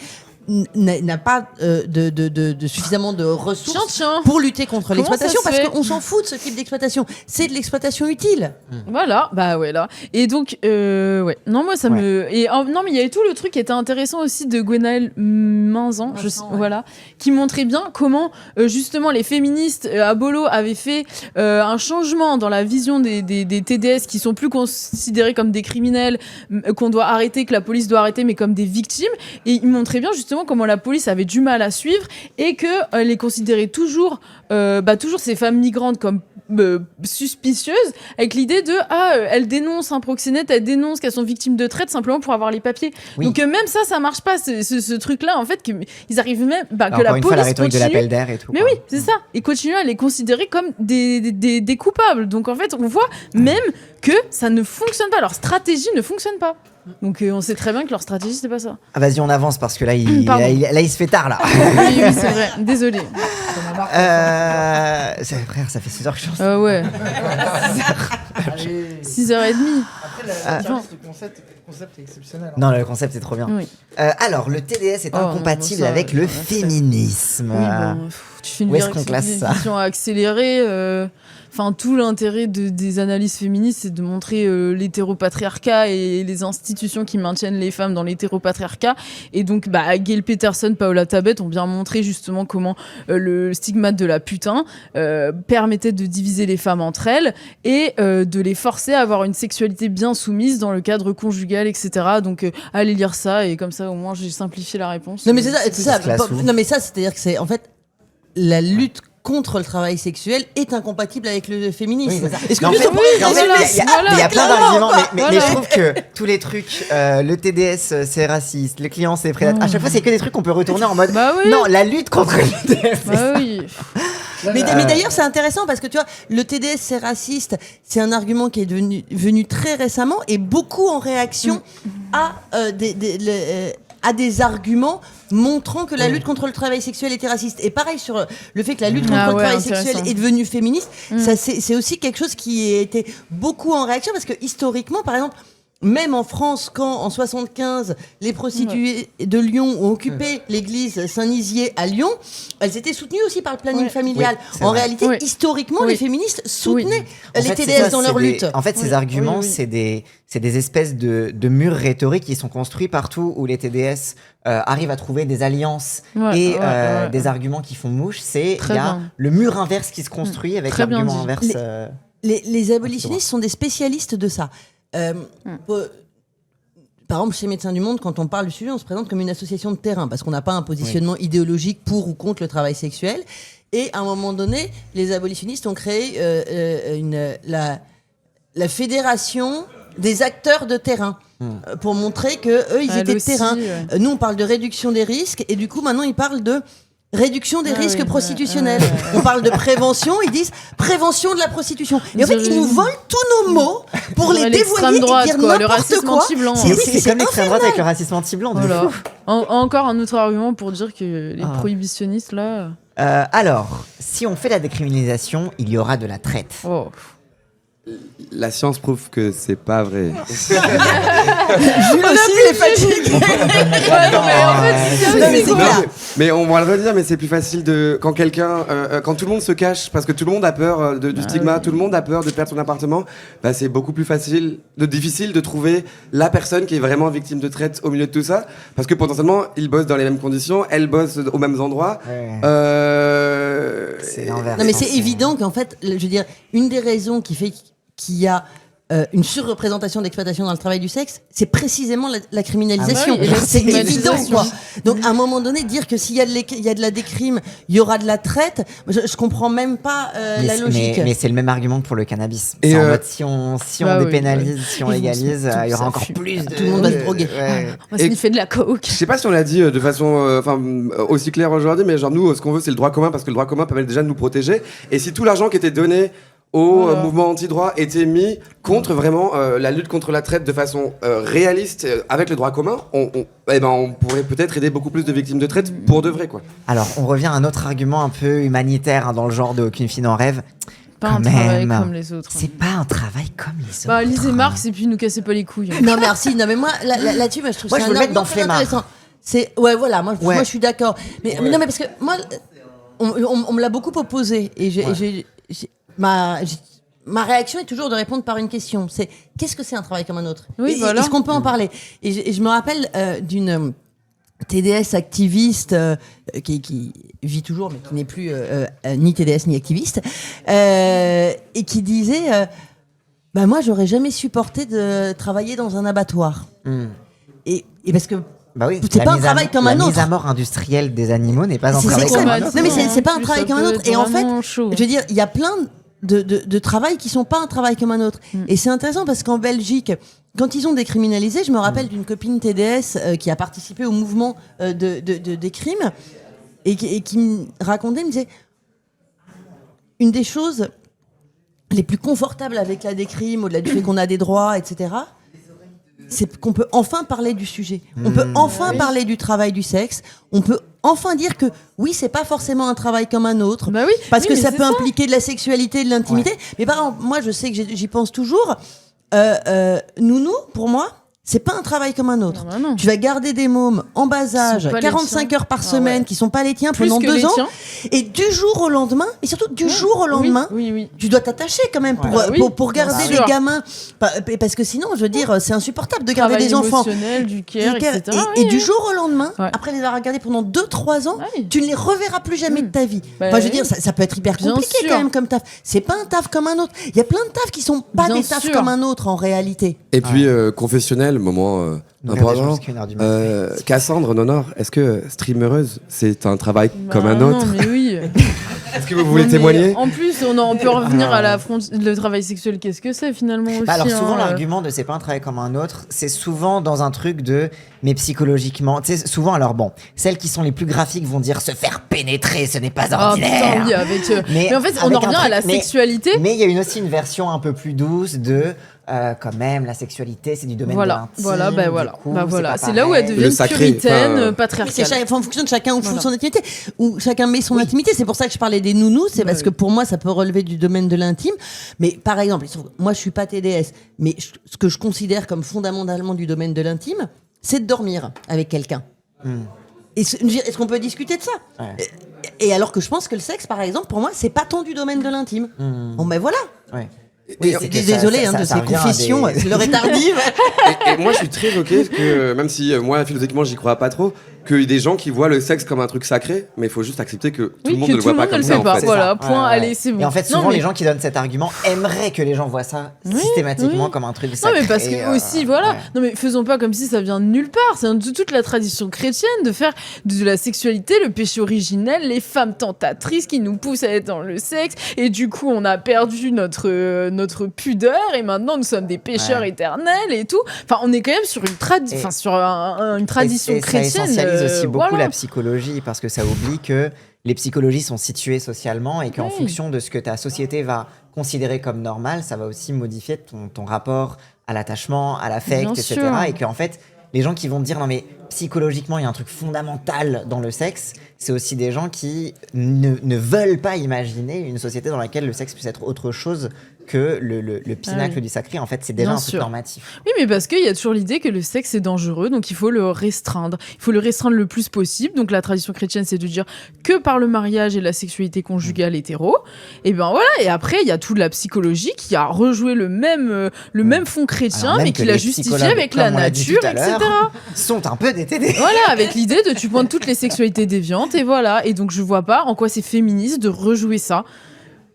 Speaker 2: n'a pas de suffisamment de ressources pour lutter contre l'exploitation, parce qu'on s'en fout de ce type d'exploitation. C'est de l'exploitation utile.
Speaker 4: Voilà, là. Et donc, non, moi ça me. Et non, mais il y avait tout le truc qui était intéressant aussi de Gwenaëlle Minzan, qui montrait bien comment justement les féministes à Bolo avaient fait un changement dans la vision des TDS qui sont plus considérés comme des criminels qu'on doit arrêter, que la police doit arrêter, mais comme des victimes. Et ils montraient bien justement comment la police avait du mal à suivre et que les considérait toujours ces femmes migrantes comme suspicieuses, avec l'idée de elles dénoncent un proxénète, elles dénoncent qu'elles sont victimes de traite simplement pour avoir les papiers. Donc même ça marche pas, ce truc-là, en fait, qu'ils arrivent même que la police
Speaker 1: fois, la rhétorique
Speaker 4: continue,
Speaker 1: de l'appel d'air et tout.
Speaker 4: Mais oui, c'est ça, et continuent à les considérer comme des coupables. Donc en fait, on voit même que ça ne fonctionne pas, leur stratégie ne fonctionne pas. Donc on sait très bien que leur stratégie c'est pas ça.
Speaker 1: Vas-y, on avance parce que là il se fait tard là.
Speaker 4: Oui, c'est vrai. Désolé.
Speaker 1: Frère, ça fait 6 heures que je suis.
Speaker 4: Ouais. 6h30.
Speaker 7: Après, le concept est exceptionnel.
Speaker 1: Non, le concept est trop bien.
Speaker 4: Oui.
Speaker 1: Alors, le TDS est incompatible avec le féminisme.
Speaker 4: Oui, tu fais une
Speaker 1: Où est-ce qu'on classe ça ?
Speaker 4: vérification accélérée. Tout l'intérêt des analyses féministes, c'est de montrer l'hétéropatriarcat et les institutions qui maintiennent les femmes dans l'hétéropatriarcat. Et donc, Gail Peterson, Paola Tabet ont bien montré justement comment le stigmate de la putain permettait de diviser les femmes entre elles et de les forcer à avoir une sexualité bien soumise dans le cadre conjugal, etc. Donc, allez lire ça, et comme ça, au moins, j'ai simplifié la réponse.
Speaker 2: Non, mais c'est ça. Non, mais ça, c'est-à-dire que c'est en fait la lutte contre le travail sexuel est incompatible avec le féminisme.
Speaker 1: Oui, est-ce que il y a plein d'arguments, mais je trouve que tous les trucs, le TDS c'est raciste, le client c'est prédateur, à chaque fois c'est que des trucs qu'on peut retourner en mode non, la lutte contre le TDS.
Speaker 2: Mais d'ailleurs, c'est intéressant parce que tu vois, le TDS c'est raciste, c'est un argument qui est venu très récemment et beaucoup en réaction à des arguments montrant que la lutte contre le travail sexuel était raciste. Et pareil sur le fait que la lutte contre le travail sexuel est devenue féministe, ça c'est aussi quelque chose qui a été beaucoup en réaction, parce que historiquement, par exemple, même en France, quand en 75 les prostituées de Lyon ont occupé l'église Saint-Nizier à Lyon, elles étaient soutenues aussi par le planning familial. En réalité, historiquement, les féministes soutenaient les TDS dans leur lutte.
Speaker 1: En fait, ces arguments, c'est des espèces de murs rhétoriques qui sont construits partout où les TDS arrivent à trouver des alliances et des arguments qui font mouche. Il y a le mur inverse qui se construit avec l'argument inverse.
Speaker 2: Les abolitionnistes sont des spécialistes de ça. Par exemple, chez Médecins du Monde, quand on parle du sujet, on se présente comme une association de terrain, parce qu'on n'a pas un positionnement idéologique pour ou contre le travail sexuel. Et à un moment donné, les abolitionnistes ont créé la fédération des acteurs de terrain. Pour montrer que eux, ils étaient de terrain.
Speaker 4: Ouais.
Speaker 2: Nous, on parle de réduction des risques, et du coup, maintenant, ils parlent de réduction des risques prostitutionnels. On parle de prévention, ils disent prévention de la prostitution. Et en fait, ils nous volent tous nos mots pour les dévoyer
Speaker 4: droite,
Speaker 2: et dire
Speaker 4: quoi, le
Speaker 2: n'importe
Speaker 4: racisme
Speaker 2: quoi.
Speaker 4: anti-blanc.
Speaker 1: C'est comme l'extrême droite avec le racisme anti-blanc.
Speaker 4: Voilà. Encore un autre argument pour dire que les prohibitionnistes, là...
Speaker 1: Alors, si on fait la décriminalisation, il y aura de la traite.
Speaker 4: Oh.
Speaker 5: La science prouve que c'est pas vrai.
Speaker 2: Jules aussi, il est fatigué.
Speaker 5: Mais on va le redire, mais c'est plus facile quand quelqu'un, quand tout le monde se cache, parce que tout le monde a peur du stigma, tout le monde a peur de perdre son appartement, bah c'est beaucoup plus difficile de trouver la personne qui est vraiment victime de traite au milieu de tout ça, parce que potentiellement ils bossent dans les mêmes conditions, elles bossent aux mêmes endroits.
Speaker 1: C'est l'inverse.
Speaker 2: Non, mais c'est évident qu'en fait, je veux dire, une des raisons qui fait qu'il y a une surreprésentation d'exploitation dans le travail du sexe, c'est précisément la criminalisation.
Speaker 4: Ah bah oui, et la
Speaker 2: c'est évident,
Speaker 4: stigmatisation.
Speaker 2: quoi. Donc, à un moment donné, dire que s'il y a de la décrime, il y aura de la traite, je comprends même pas la logique.
Speaker 1: Mais c'est le même argument que pour le cannabis.
Speaker 5: Et
Speaker 1: C'est en mode, si on
Speaker 4: Bah oui,
Speaker 1: dépénalise, si on
Speaker 4: Ils vont
Speaker 1: légalise,
Speaker 4: tous
Speaker 1: il y aura
Speaker 4: ça
Speaker 1: encore
Speaker 4: fume.
Speaker 1: plus de...
Speaker 2: Tout le monde va se droguer.
Speaker 4: On va sniffer de la coke.
Speaker 5: Je sais pas si on l'a dit de façon aussi claire aujourd'hui, mais genre nous, ce qu'on veut, c'est le droit commun, parce que le droit commun permet déjà de nous protéger. Et si tout l'argent qui était donné au mouvement anti-droit était mis contre vraiment la lutte contre la traite de façon réaliste avec le droit commun, on pourrait peut-être aider beaucoup plus de victimes de traite pour de vrai, quoi.
Speaker 1: Alors, on revient à un autre argument un peu humanitaire dans le genre de Aucune fille n'en rêve.
Speaker 4: Pas
Speaker 1: Quand
Speaker 4: un travail
Speaker 1: même.
Speaker 4: comme les autres.
Speaker 1: C'est pas un travail comme les autres.
Speaker 4: Bah, lisez Marx et puis nous cassez pas les couilles.
Speaker 2: Non, merci. Non, mais moi, là-dessus, moi, je trouve
Speaker 1: Moi,
Speaker 2: ça
Speaker 1: je veux
Speaker 2: un
Speaker 1: le mettre
Speaker 2: argument
Speaker 1: dans
Speaker 2: très
Speaker 1: Flemmard.
Speaker 2: intéressant. Ouais, voilà, moi,
Speaker 1: Ouais.
Speaker 2: moi je suis d'accord. Mais non, mais parce que moi, on me l'a beaucoup opposé. Et ma réaction est toujours de répondre par une question. C'est qu'est-ce que c'est un travail comme un autre?
Speaker 4: Oui,
Speaker 2: Et-
Speaker 4: voilà.
Speaker 2: Est-ce qu'on peut en parler? Et je me rappelle d'une TDS activiste qui vit toujours, mais qui n'est plus ni TDS ni activiste, et qui disait bah moi, j'aurais jamais supporté de travailler dans un abattoir. Et parce que
Speaker 1: Bah oui,
Speaker 2: c'est
Speaker 1: la
Speaker 2: pas un
Speaker 1: mise à-
Speaker 2: travail comme un
Speaker 1: La mise
Speaker 2: autre.
Speaker 1: à mort industrielle des animaux n'est pas un
Speaker 2: C'est
Speaker 1: travail
Speaker 2: ça.
Speaker 1: comme un
Speaker 2: Non,
Speaker 1: autre.
Speaker 2: mais c'est pas un
Speaker 4: Plus,
Speaker 2: travail
Speaker 4: ça
Speaker 2: comme un
Speaker 4: peut
Speaker 2: autre.
Speaker 4: être
Speaker 2: Et en fait,
Speaker 4: vraiment chaud.
Speaker 2: je veux dire, il y a plein de travails qui sont pas un travail comme un autre. Et c'est intéressant parce qu'en Belgique, quand ils ont décriminalisé, je me rappelle d'une copine TDS qui a participé au mouvement des crimes et qui me racontait, me disait, une des choses les plus confortables avec la décrime, au-delà du fait qu'on a des droits, etc., c'est qu'on peut enfin parler du sujet. On peut enfin parler du travail du sexe. On peut enfin dire que oui, c'est pas forcément un travail comme un autre.
Speaker 4: Bah oui,
Speaker 2: parce
Speaker 4: oui,
Speaker 2: que
Speaker 4: mais
Speaker 2: ça
Speaker 4: c'est
Speaker 2: peut
Speaker 4: ça.
Speaker 2: impliquer de la sexualité, de l'intimité. Mais par exemple, moi, je sais que j'y pense toujours. Nounou, pour moi, c'est pas un travail comme un autre.
Speaker 4: Ah bah non.
Speaker 2: Tu vas garder des mômes en bas âge,
Speaker 4: pas les
Speaker 2: 45
Speaker 4: tiens.
Speaker 2: heures par
Speaker 4: Ah
Speaker 2: semaine,
Speaker 4: ouais.
Speaker 2: qui sont pas les tiens
Speaker 4: Plus
Speaker 2: pendant
Speaker 4: que
Speaker 2: 2
Speaker 4: les
Speaker 2: ans.
Speaker 4: tiens.
Speaker 2: Et du jour au lendemain, et surtout du jour au lendemain,
Speaker 4: Oui.
Speaker 2: tu dois t'attacher quand même pour,
Speaker 4: Ouais. Oui,
Speaker 2: pour garder
Speaker 4: bien
Speaker 2: des
Speaker 4: sûr.
Speaker 2: gamins. Parce que sinon, je veux dire, c'est insupportable de garder
Speaker 4: Travail
Speaker 2: des enfants.
Speaker 4: émotionnel, du care, etc.
Speaker 2: Et
Speaker 4: Oui,
Speaker 2: du
Speaker 4: oui.
Speaker 2: jour au lendemain,
Speaker 4: Ouais.
Speaker 2: après les avoir regardés pendant 2-3 ans,
Speaker 4: Oui.
Speaker 2: tu ne les reverras plus jamais de ta vie.
Speaker 4: Bah
Speaker 2: Enfin, je veux
Speaker 4: oui.
Speaker 2: dire, ça peut être hyper
Speaker 4: Bien
Speaker 2: compliqué
Speaker 4: sûr.
Speaker 2: quand même comme taf. C'est pas un taf comme un autre. Il y a plein de tafs qui sont pas
Speaker 4: Bien
Speaker 2: des tafs
Speaker 4: sûr.
Speaker 2: comme un autre en réalité.
Speaker 5: Et puis, confessionnel, moment
Speaker 1: Nous, regardez,
Speaker 5: important.
Speaker 1: jusqu'à 1h du matin.
Speaker 5: Cassandre, Nonor, est-ce que streameuse, c'est un travail comme un
Speaker 4: Bah
Speaker 5: autre?
Speaker 4: Non, mais oui.
Speaker 5: Est-ce que vous voulez
Speaker 4: Non, mais
Speaker 5: témoigner?
Speaker 4: En plus, on peut revenir à le travail sexuel. Qu'est-ce que c'est finalement aussi
Speaker 1: Bah alors souvent
Speaker 4: hein,
Speaker 1: l'argument de c'est pas un travail comme un autre, c'est souvent dans un truc de mais psychologiquement, tu sais souvent alors bon, celles qui sont les plus graphiques vont dire se faire pénétrer ce n'est pas
Speaker 4: Ah
Speaker 1: ordinaire.
Speaker 4: putain, oui, avec. Mais en fait, on
Speaker 1: avec
Speaker 4: en
Speaker 1: un
Speaker 4: revient à
Speaker 1: truc-
Speaker 4: la sexualité.
Speaker 1: Mais il y a une aussi une version un peu plus douce de quand même la sexualité c'est du domaine de
Speaker 4: Voilà,
Speaker 1: l'intime.
Speaker 4: voilà, bah
Speaker 1: du
Speaker 4: voilà,
Speaker 1: coup,
Speaker 4: bah
Speaker 1: c'est
Speaker 4: voilà.
Speaker 1: pas
Speaker 4: C'est là où elle
Speaker 1: pareil.
Speaker 4: devient
Speaker 5: Le sacré,
Speaker 4: puritaine,
Speaker 5: enfin,
Speaker 2: C'est
Speaker 4: patriarcale.
Speaker 2: en fonction de chacun,
Speaker 4: Voilà.
Speaker 2: de son intimité, où chacun met son intimité. C'est pour ça que je parlais des nounous, c'est parce que pour moi, ça peut relever du domaine de l'intime. Mais par exemple, moi, je suis pas TDS, mais ce que je considère comme fondamentalement du domaine de l'intime, c'est de dormir avec quelqu'un. Est-ce qu'on peut discuter de ça?
Speaker 1: Ouais.
Speaker 2: Et alors que je pense que le sexe, par exemple, pour moi, c'est pas tant du domaine de l'intime. Bon, ben voilà.
Speaker 1: Ouais. Oui, c'est que
Speaker 2: Désolé
Speaker 1: ça
Speaker 2: de ces
Speaker 1: revient à
Speaker 2: confessions,
Speaker 1: des-
Speaker 2: l'heure est tardive.
Speaker 5: Et moi, je suis très choqué que, même si moi, philosophiquement, j'y crois pas trop, qu'il y ait des gens qui voient le sexe comme un truc sacré, mais il faut juste accepter que tout le monde ne le voit pas comme ça, en fait.
Speaker 4: Voilà,
Speaker 1: C'est ça.
Speaker 4: point,
Speaker 1: Ouais,
Speaker 4: allez,
Speaker 1: ouais.
Speaker 4: c'est bon.
Speaker 1: Et en fait,
Speaker 4: Non,
Speaker 1: souvent,
Speaker 4: mais-
Speaker 1: les gens qui donnent cet argument aimeraient que les gens voient ça systématiquement comme un truc
Speaker 4: Non,
Speaker 1: sacré.
Speaker 4: mais parce que aussi, voilà.
Speaker 1: ouais.
Speaker 4: Non, mais faisons pas comme si ça vient de nulle part. C'est de toute la tradition chrétienne de faire de la sexualité le péché originel, les femmes tentatrices qui nous poussent à être dans le sexe. Et du coup, on a perdu notre pudeur et maintenant nous sommes des pécheurs éternels et tout. Enfin, on est quand même sur une une tradition
Speaker 1: Et
Speaker 4: chrétienne.
Speaker 1: Ça essentialise aussi beaucoup
Speaker 4: voilà.
Speaker 1: la psychologie parce que ça oublie que les psychologies sont situées socialement et qu'en
Speaker 4: Oui.
Speaker 1: fonction de ce que ta société va considérer comme normal, ça va aussi modifier ton rapport à l'attachement, à l'affect,
Speaker 4: Bien
Speaker 1: etc.
Speaker 4: sûr.
Speaker 1: Et qu'en fait, les gens qui vont te dire non mais psychologiquement il y a un truc fondamental dans le sexe, c'est aussi des gens qui ne veulent pas imaginer une société dans laquelle le sexe puisse être autre chose que le pinacle
Speaker 4: oui.
Speaker 1: du sacré. En fait, c'est déjà
Speaker 4: Bien
Speaker 1: un truc
Speaker 4: sûr.
Speaker 1: normatif.
Speaker 4: Oui, mais parce qu'il y a toujours l'idée que le sexe est dangereux, donc il faut le restreindre. Il faut le restreindre le plus possible. Donc la tradition chrétienne, c'est de dire que par le mariage et la sexualité conjugale hétéro. Et ben voilà. Et après, il y a toute la psychologie qui a rejoué le même fond chrétien,
Speaker 1: Alors même
Speaker 4: mais
Speaker 1: que
Speaker 4: qui l'a
Speaker 1: les
Speaker 4: justifié
Speaker 1: psychologues,
Speaker 4: avec la
Speaker 1: comme on l'a dit
Speaker 4: nature,
Speaker 1: tout à
Speaker 4: etc.
Speaker 1: l'heure, sont un peu des TD.
Speaker 4: Voilà, avec l'idée de tu pointes toutes les sexualités déviantes, et voilà. Et donc je vois pas en quoi c'est féministe de rejouer ça.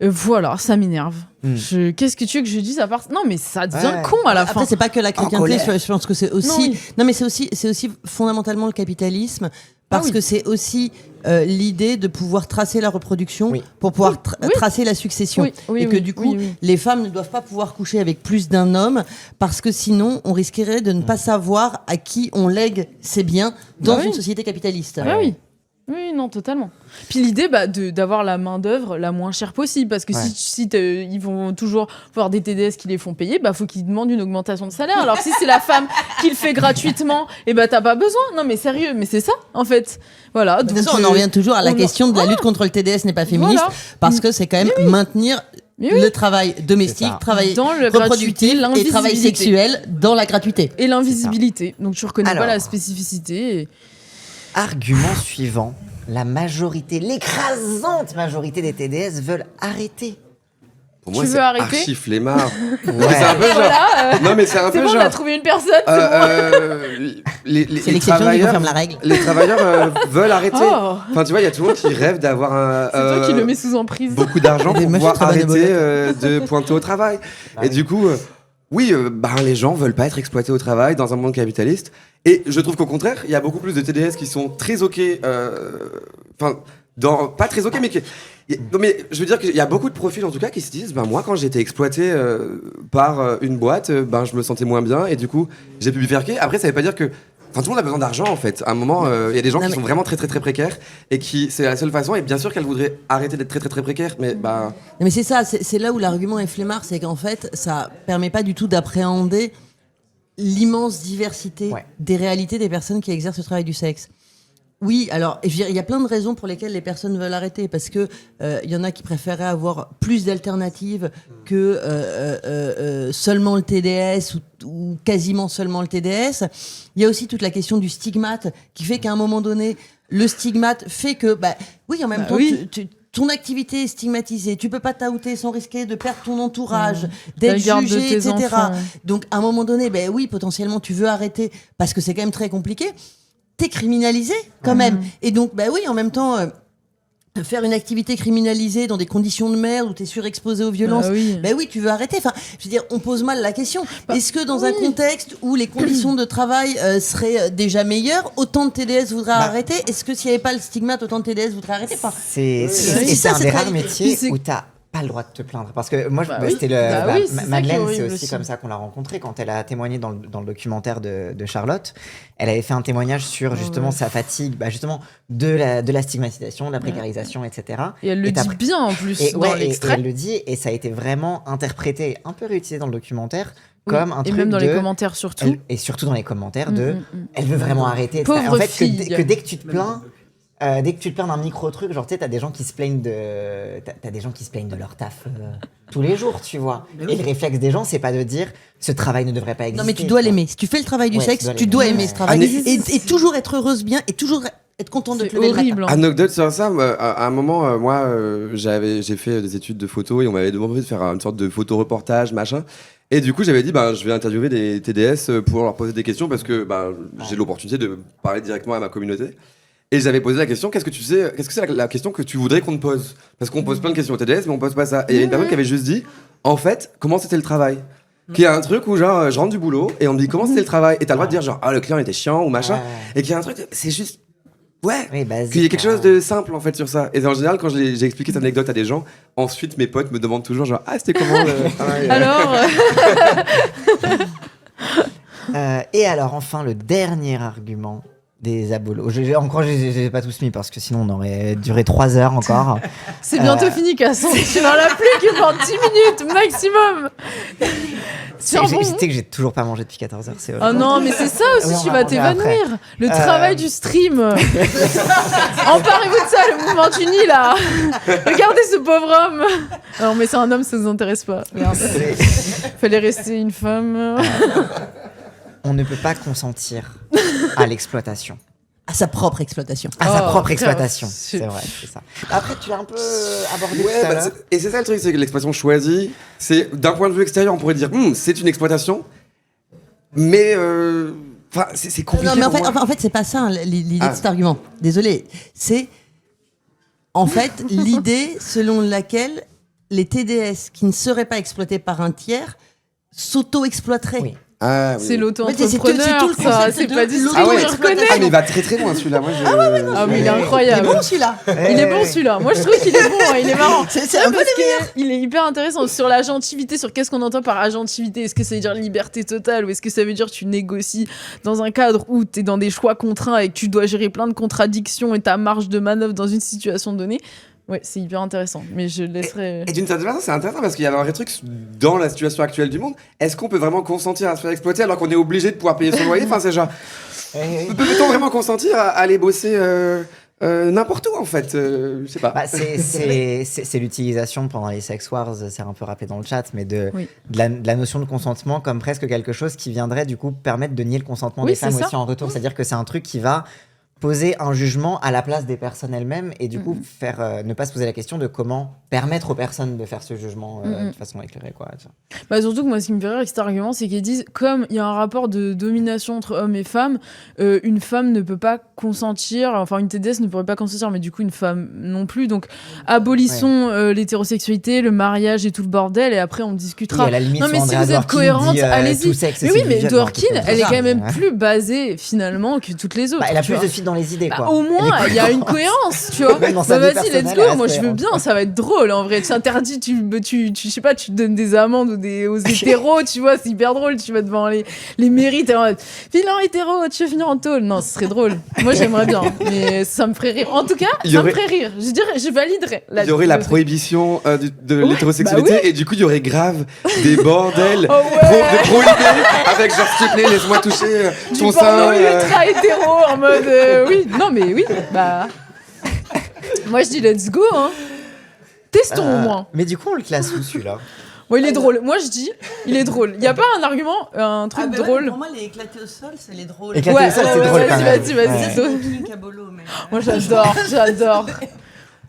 Speaker 4: Voilà, ça m'énerve. Qu'est-ce que tu veux que je dise à part... Non, mais ça devient
Speaker 1: Ouais.
Speaker 4: con à la fin.
Speaker 2: Après, c'est pas que la chrétienté,
Speaker 1: colère.
Speaker 2: je pense que c'est aussi.
Speaker 4: Non, oui.
Speaker 2: Non, mais c'est aussi fondamentalement le capitalisme. Parce
Speaker 4: oui.
Speaker 2: que c'est aussi l'idée de pouvoir tracer la reproduction
Speaker 1: Oui.
Speaker 2: pour pouvoir
Speaker 4: Oui.
Speaker 2: tracer la succession.
Speaker 4: Oui, oui,
Speaker 2: et que
Speaker 4: oui,
Speaker 2: du coup,
Speaker 4: oui, oui.
Speaker 2: les femmes ne doivent pas pouvoir coucher avec plus d'un homme parce que sinon, on risquerait de ne pas savoir à qui on lègue ses biens dans
Speaker 4: Bah oui.
Speaker 2: une société capitaliste.
Speaker 4: Ah oui. Oui, non, totalement. Puis l'idée d'avoir la main-d'œuvre la moins chère possible, parce que
Speaker 1: Ouais.
Speaker 4: si ils vont toujours voir des TDS qui les font payer, faut qu'ils demandent une augmentation de salaire. Alors si c'est la femme qui le fait gratuitement, t'as pas besoin. Non, mais sérieux, mais c'est ça, en fait. Voilà.
Speaker 2: De toute façon, on en revient toujours à la question de la
Speaker 4: Voilà.
Speaker 2: lutte contre le TDS n'est pas féministe,
Speaker 4: Voilà.
Speaker 2: parce que c'est quand même maintenir
Speaker 4: Mais oui.
Speaker 2: le travail domestique,
Speaker 1: C'est ça.
Speaker 2: travail
Speaker 4: Dans la
Speaker 2: reproductif
Speaker 4: gratuité,
Speaker 2: et travail
Speaker 4: l'invisibilité.
Speaker 2: sexuel dans la gratuité.
Speaker 4: Et l'invisibilité. Donc tu reconnais
Speaker 1: Alors.
Speaker 4: pas la spécificité.
Speaker 1: Argument suivant. La majorité, l'écrasante majorité des TDS veulent arrêter.
Speaker 5: Pour moi,
Speaker 4: Tu
Speaker 5: c'est
Speaker 4: veux arrêter
Speaker 5: archi flemmard.
Speaker 1: Ouais.
Speaker 5: C'est un peu genre.
Speaker 4: Voilà.
Speaker 5: Non, mais c'est un
Speaker 4: C'est
Speaker 5: peu
Speaker 4: bon, on
Speaker 5: genre.
Speaker 4: a trouvé une personne. C'est bon.
Speaker 5: Les
Speaker 2: C'est l'exception qui
Speaker 5: travailleurs,
Speaker 2: confirme la règle.
Speaker 5: les travailleurs veulent arrêter.
Speaker 4: Oh.
Speaker 5: Enfin, tu vois, il y a tout le monde qui rêve d'avoir un.
Speaker 4: C'est toi qui le mets sous emprise.
Speaker 5: Beaucoup d'argent
Speaker 2: Des
Speaker 5: pour
Speaker 2: machines
Speaker 5: pouvoir
Speaker 2: très bonnes
Speaker 5: arrêter
Speaker 2: évoluées.
Speaker 5: de pointer au travail. Et du coup, oui, les gens veulent pas être exploités au travail dans un monde capitaliste. Et je trouve qu'au contraire, il y a beaucoup plus de TDS qui sont très ok. Enfin, pas très ok, mais non, mais je veux dire qu'il y a beaucoup de profils en tout cas qui se disent moi quand j'ai été exploité par une boîte, je me sentais moins bien et du coup j'ai pu bifurquer. Après, ça veut pas dire que. Enfin, tout le monde a besoin d'argent en fait. À un moment, il y a des gens
Speaker 2: Non,
Speaker 5: qui
Speaker 2: mais-
Speaker 5: sont vraiment très très très précaires et qui c'est la seule façon. Et bien sûr qu'elles voudraient arrêter d'être très très très précaires, mais
Speaker 2: Non, mais c'est ça, c'est là où l'argument est flemmard, c'est qu'en fait, ça permet pas du tout d'appréhender l'immense diversité
Speaker 1: Ouais.
Speaker 2: des réalités des personnes qui exercent le travail du sexe. Oui, alors, je veux dire, il y a plein de raisons pour lesquelles les personnes veulent arrêter, parce que il y en a qui préféraient avoir plus d'alternatives que seulement le TDS ou quasiment seulement le TDS. Il y a aussi toute la question du stigmate qui fait qu'à un moment donné, le stigmate fait que, oui, en même temps,
Speaker 4: oui.
Speaker 2: ton activité est stigmatisée, tu peux pas t'outer sans risquer de perdre ton entourage,
Speaker 4: La
Speaker 2: d'être
Speaker 4: garde de
Speaker 2: jugé,
Speaker 4: tes
Speaker 2: etc.
Speaker 4: enfants.
Speaker 2: Donc à un moment donné, oui, potentiellement tu veux arrêter parce que c'est quand même très compliqué. T'es criminalisé quand même. Et donc, oui, en même temps, faire une activité criminalisée dans des conditions de merde où t'es surexposé aux violences,
Speaker 4: oui.
Speaker 2: tu veux arrêter. Enfin, je veux dire, on pose mal la question. Est-ce que dans un contexte où les conditions de travail seraient déjà meilleures, autant de TDS voudraient arrêter? Est-ce que s'il n'y avait pas le stigmate, autant de TDS voudraient arrêter? Enfin,
Speaker 1: Et
Speaker 2: c'est
Speaker 1: c'est
Speaker 2: ça,
Speaker 1: un
Speaker 2: c'est
Speaker 1: des
Speaker 2: très-
Speaker 1: rares métiers
Speaker 4: c'est-
Speaker 1: où t'as pas le droit de te plaindre. Parce que moi,
Speaker 4: oui.
Speaker 1: c'était
Speaker 4: Oui, c'est ça qui est
Speaker 1: Madeleine, c'est
Speaker 4: horrible
Speaker 1: aussi
Speaker 4: aussi.
Speaker 1: comme ça qu'on l'a rencontrée quand elle a témoigné dans le documentaire de Charlotte. Elle avait fait un témoignage sur justement sa fatigue, justement de la stigmatisation, de la précarisation, etc.
Speaker 4: Et elle le
Speaker 1: t'as
Speaker 4: dit
Speaker 1: pris-
Speaker 4: bien en plus
Speaker 1: Et,
Speaker 4: dans
Speaker 1: ouais, et
Speaker 4: l'extrait.
Speaker 1: elle le dit, et ça a été vraiment interprété, un peu réutilisé dans le documentaire,
Speaker 4: Oui.
Speaker 1: comme un
Speaker 4: Et
Speaker 1: truc
Speaker 4: même dans
Speaker 1: de...
Speaker 4: les commentaires surtout.
Speaker 1: Et surtout dans les commentaires
Speaker 4: Mm.
Speaker 1: elle veut vraiment arrêter, etc.
Speaker 4: Pauvre
Speaker 1: En fait,
Speaker 4: fille.
Speaker 1: que dès que tu te plains, dès que tu te plains d'un micro truc, genre tu sais, t'as des gens qui se plaignent de leur taf tous les jours, tu vois. Et le réflexe des gens, c'est pas de dire ce travail ne devrait pas exister.
Speaker 2: non, mais tu dois
Speaker 1: tu vois.
Speaker 2: l'aimer. Si tu fais le travail du
Speaker 1: Ouais,
Speaker 2: sexe,
Speaker 1: tu
Speaker 2: tu
Speaker 1: dois
Speaker 2: dois
Speaker 1: l'aimer.
Speaker 2: aimer ce travail.
Speaker 5: Ah,
Speaker 2: Et toujours être heureuse bien, et toujours être content de
Speaker 4: C'est
Speaker 2: te lever le matin.
Speaker 4: horrible. Hein.
Speaker 5: Anecdote sur ça, à un moment, moi, j'ai fait des études de photo et on m'avait demandé de faire une sorte de photo-reportage, machin. Et du coup, j'avais dit, je vais interviewer des TDS pour leur poser des questions parce que j'ai l'opportunité de parler directement à ma communauté. Et j'avais posé la question, qu'est-ce que c'est la question que tu voudrais qu'on te pose? Parce qu'on pose plein de questions au TDS, mais on pose pas ça. Et il y a une personne qui avait juste dit, en fait, comment c'était le travail? Qu'il y a un truc où genre, je rentre du boulot et on me dit comment c'était le travail. Et t'as le droit de dire genre, le client était chiant ou machin. Et qu'il y a un truc, c'est juste,
Speaker 1: Oui, basique,
Speaker 5: qu'il y a quelque chose de simple en fait sur ça. Et en général, quand j'ai expliqué cette anecdote à des gens, ensuite mes potes me demandent toujours genre, c'était comment le travail
Speaker 4: Alors,
Speaker 1: Et alors, enfin, le dernier argument des abolos. J'ai pas tous mis parce que sinon on aurait duré 3 heures encore.
Speaker 4: c'est bientôt fini, Casson. Tu n'en as plus que pour 10 minutes maximum. C'est un bon.
Speaker 1: Tu sais que j'ai toujours pas mangé depuis 14 heures. C'est
Speaker 4: Oh non, mais c'est ça aussi,
Speaker 1: Oui,
Speaker 4: tu
Speaker 1: on
Speaker 4: vas
Speaker 1: va manger après.
Speaker 4: t'évanouir. Le travail du stream. Emparez-vous de ça, le mouvement uni là. Regardez ce pauvre homme. Non, mais c'est un homme, ça vous intéresse pas. Merde. Fallait rester une femme.
Speaker 1: On ne peut pas consentir à l'exploitation.
Speaker 2: À sa propre exploitation.
Speaker 1: À sa
Speaker 4: Oh,
Speaker 1: propre
Speaker 4: frère,
Speaker 1: exploitation.
Speaker 4: c'est-
Speaker 1: C'est vrai, c'est ça. Après, tu l'as un peu abordé
Speaker 5: Ouais,
Speaker 1: tout à l'heure.
Speaker 5: et c'est ça le truc, c'est que l'expression choisie, c'est d'un point de vue extérieur, on pourrait dire c'est une exploitation, mais c'est compliqué.
Speaker 2: Non, mais
Speaker 5: pour moi.
Speaker 2: en fait, c'est pas ça l'idée
Speaker 5: Ah.
Speaker 2: de cet argument. Désolé. C'est en fait l'idée selon laquelle les TDS qui ne seraient pas exploités par un tiers s'auto-exploiteraient.
Speaker 1: Oui.
Speaker 5: Ah, oui.
Speaker 4: C'est
Speaker 2: Ouais,
Speaker 4: l'auto-entrepreneur,
Speaker 2: c'est tout le
Speaker 4: ça.
Speaker 2: concept
Speaker 4: C'est
Speaker 2: de
Speaker 4: pas du
Speaker 2: l'auto-
Speaker 4: stream,
Speaker 5: Ah ouais.
Speaker 4: je reconnais.
Speaker 5: Ah mais il va très très loin celui-là. Moi,
Speaker 4: Ah, mais il est
Speaker 2: Il est
Speaker 4: incroyable.
Speaker 2: bon celui-là.
Speaker 4: Il est bon celui-là. Moi je trouve qu'il est bon, hein, il est marrant.
Speaker 2: C'est un peu
Speaker 4: Parce que il est hyper intéressant sur l'agentivité, sur qu'est-ce qu'on entend par agentivité. Est-ce que ça veut dire liberté totale ou est-ce que ça veut dire que tu négocies dans un cadre où tu es dans des choix contraints et que tu dois gérer plein de contradictions et ta marge de manœuvre dans une situation donnée. Ouais, c'est hyper intéressant, mais je laisserai.
Speaker 5: Et d'une certaine façon, c'est intéressant parce qu'il y a un vrai truc dans la situation actuelle du monde. Est-ce qu'on peut vraiment consentir à se faire exploiter alors qu'on est obligé de pouvoir payer son loyer? Enfin, c'est genre, peut-on vraiment consentir à aller bosser n'importe où en fait? Je sais pas.
Speaker 1: Bah, c'est l'utilisation pendant les sex wars, c'est un peu rappelé dans le chat, mais
Speaker 4: Oui.
Speaker 1: de la notion de consentement comme presque quelque chose qui viendrait du coup permettre de nier le consentement
Speaker 4: Oui,
Speaker 1: des femmes
Speaker 4: c'est ça.
Speaker 1: aussi en retour. C'est-à-dire que c'est un truc qui va poser un jugement à la place des personnes elles-mêmes et du coup faire ne pas se poser la question de comment permettre aux personnes de faire ce jugement de façon éclairée, quoi.
Speaker 4: Bah surtout que moi, ce qui me fait rire avec cet argument, c'est qu'ils disent comme il y a un rapport de domination entre hommes et femmes, une femme ne peut pas consentir, enfin une TDS ne pourrait pas consentir, mais du coup une femme non plus. Donc abolissons l'hétérosexualité, le mariage et tout le bordel, et après on discutera.
Speaker 1: Oui, à la limite,
Speaker 4: Non mais
Speaker 1: sur
Speaker 4: si
Speaker 1: Andrea
Speaker 4: vous êtes
Speaker 1: Dworkin
Speaker 4: cohérente,
Speaker 1: dit,
Speaker 4: allez-y.
Speaker 1: tout sexe,
Speaker 4: Mais
Speaker 1: c'est
Speaker 4: oui, mais
Speaker 1: individuel. Non,
Speaker 4: Dworkin,
Speaker 1: c'est pas
Speaker 4: elle est
Speaker 1: ça.
Speaker 4: quand même plus basée finalement que toutes les autres.
Speaker 1: Bah, elle a
Speaker 4: tu
Speaker 1: plus
Speaker 4: vois.
Speaker 1: de filles dans les idées,
Speaker 4: Bah,
Speaker 1: quoi.
Speaker 4: au moins,
Speaker 1: Elle est
Speaker 4: il y a une
Speaker 1: cohérente.
Speaker 4: cohérence, tu vois.
Speaker 1: Même dans
Speaker 4: Bah,
Speaker 1: sa vie
Speaker 4: vas-y,
Speaker 1: personnelle,
Speaker 4: let's
Speaker 1: elle
Speaker 4: go.
Speaker 1: reste
Speaker 4: Moi, je veux
Speaker 1: cohérente.
Speaker 4: bien. Ça va être drôle. En vrai, tu interdis, je sais pas, tu donnes des amendes aux hétéros, tu vois. C'est hyper drôle. Tu vas devant les mairies, t'es en mode, vilain hétéro, tu veux finir en tôle. Non, ce serait drôle. Moi, j'aimerais bien, mais ça me ferait rire. En tout cas,
Speaker 5: Il y
Speaker 4: ça
Speaker 5: aurait-
Speaker 4: me ferait rire. Je dirais, je validerais.
Speaker 5: Il y aurait la prohibition de l'hétérosexualité
Speaker 4: bah
Speaker 5: et du coup il y aurait grave des bordels
Speaker 4: Oh ouais.
Speaker 5: de prohibés avec genre s'il te plaît laisse-moi toucher
Speaker 4: Du
Speaker 5: ton
Speaker 4: porno
Speaker 5: sein.
Speaker 4: ultra hétéro en mode oui, non mais oui, bah moi je dis let's go hein. Testons au moins.
Speaker 1: Mais du coup, on le classe où celui-là?
Speaker 4: Bon, il est drôle. Moi je dis, il est drôle. Il y a pas un argument, un truc drôle.
Speaker 2: Pour moi, les éclatés au sol, c'est les drôles.
Speaker 1: Éclater au sol, c'est drôle quand même.
Speaker 4: Vas-y. Moi j'adore.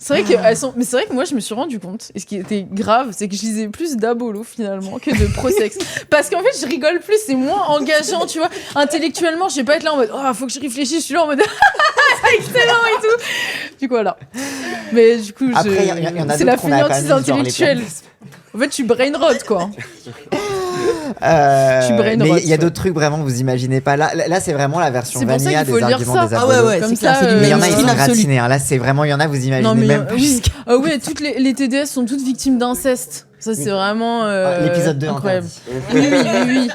Speaker 4: C'est vrai qu'elles sont. Mais c'est vrai que moi je me suis rendu compte, et ce qui était grave, c'est que je lisais plus d'abolo finalement que de pro-sexe. Parce qu'en fait je rigole plus, c'est moins engageant, tu vois. Intellectuellement, je vais pas être là en mode oh, faut que je réfléchisse, je suis là en mode c'est excellent et tout. Du coup, voilà. Mais du coup,
Speaker 1: Après, il y en a
Speaker 4: c'est la
Speaker 1: d'autres qu'on a pas
Speaker 4: fainéantise
Speaker 1: mis, genre les
Speaker 4: intellectuelle. En fait, tu brain rot quoi.
Speaker 1: Mais
Speaker 4: brain rot,
Speaker 1: il y a
Speaker 4: ouais.
Speaker 1: d'autres trucs vraiment vous imaginez pas. Là c'est vraiment la version
Speaker 4: C'est pour ça
Speaker 1: vanilla
Speaker 4: qu'il faut
Speaker 1: des
Speaker 4: lire
Speaker 1: arguments
Speaker 4: ça.
Speaker 1: des
Speaker 2: Ah
Speaker 1: abolos.
Speaker 2: ouais,
Speaker 4: Comme
Speaker 2: c'est clair,
Speaker 4: ça,
Speaker 2: c'est du
Speaker 1: Mais il y en a, ils
Speaker 2: mainstream
Speaker 1: sont
Speaker 2: absolu.
Speaker 1: gratinés. Hein. Là, c'est vraiment, il y en a, vous imaginez
Speaker 4: Non mais
Speaker 1: même
Speaker 4: oui.
Speaker 1: plus.
Speaker 4: Ah ouais, toutes les TDS sont toutes victimes d'inceste. Ça c'est vraiment
Speaker 1: L'épisode 2
Speaker 4: incroyable.
Speaker 1: interdit.
Speaker 4: Oui.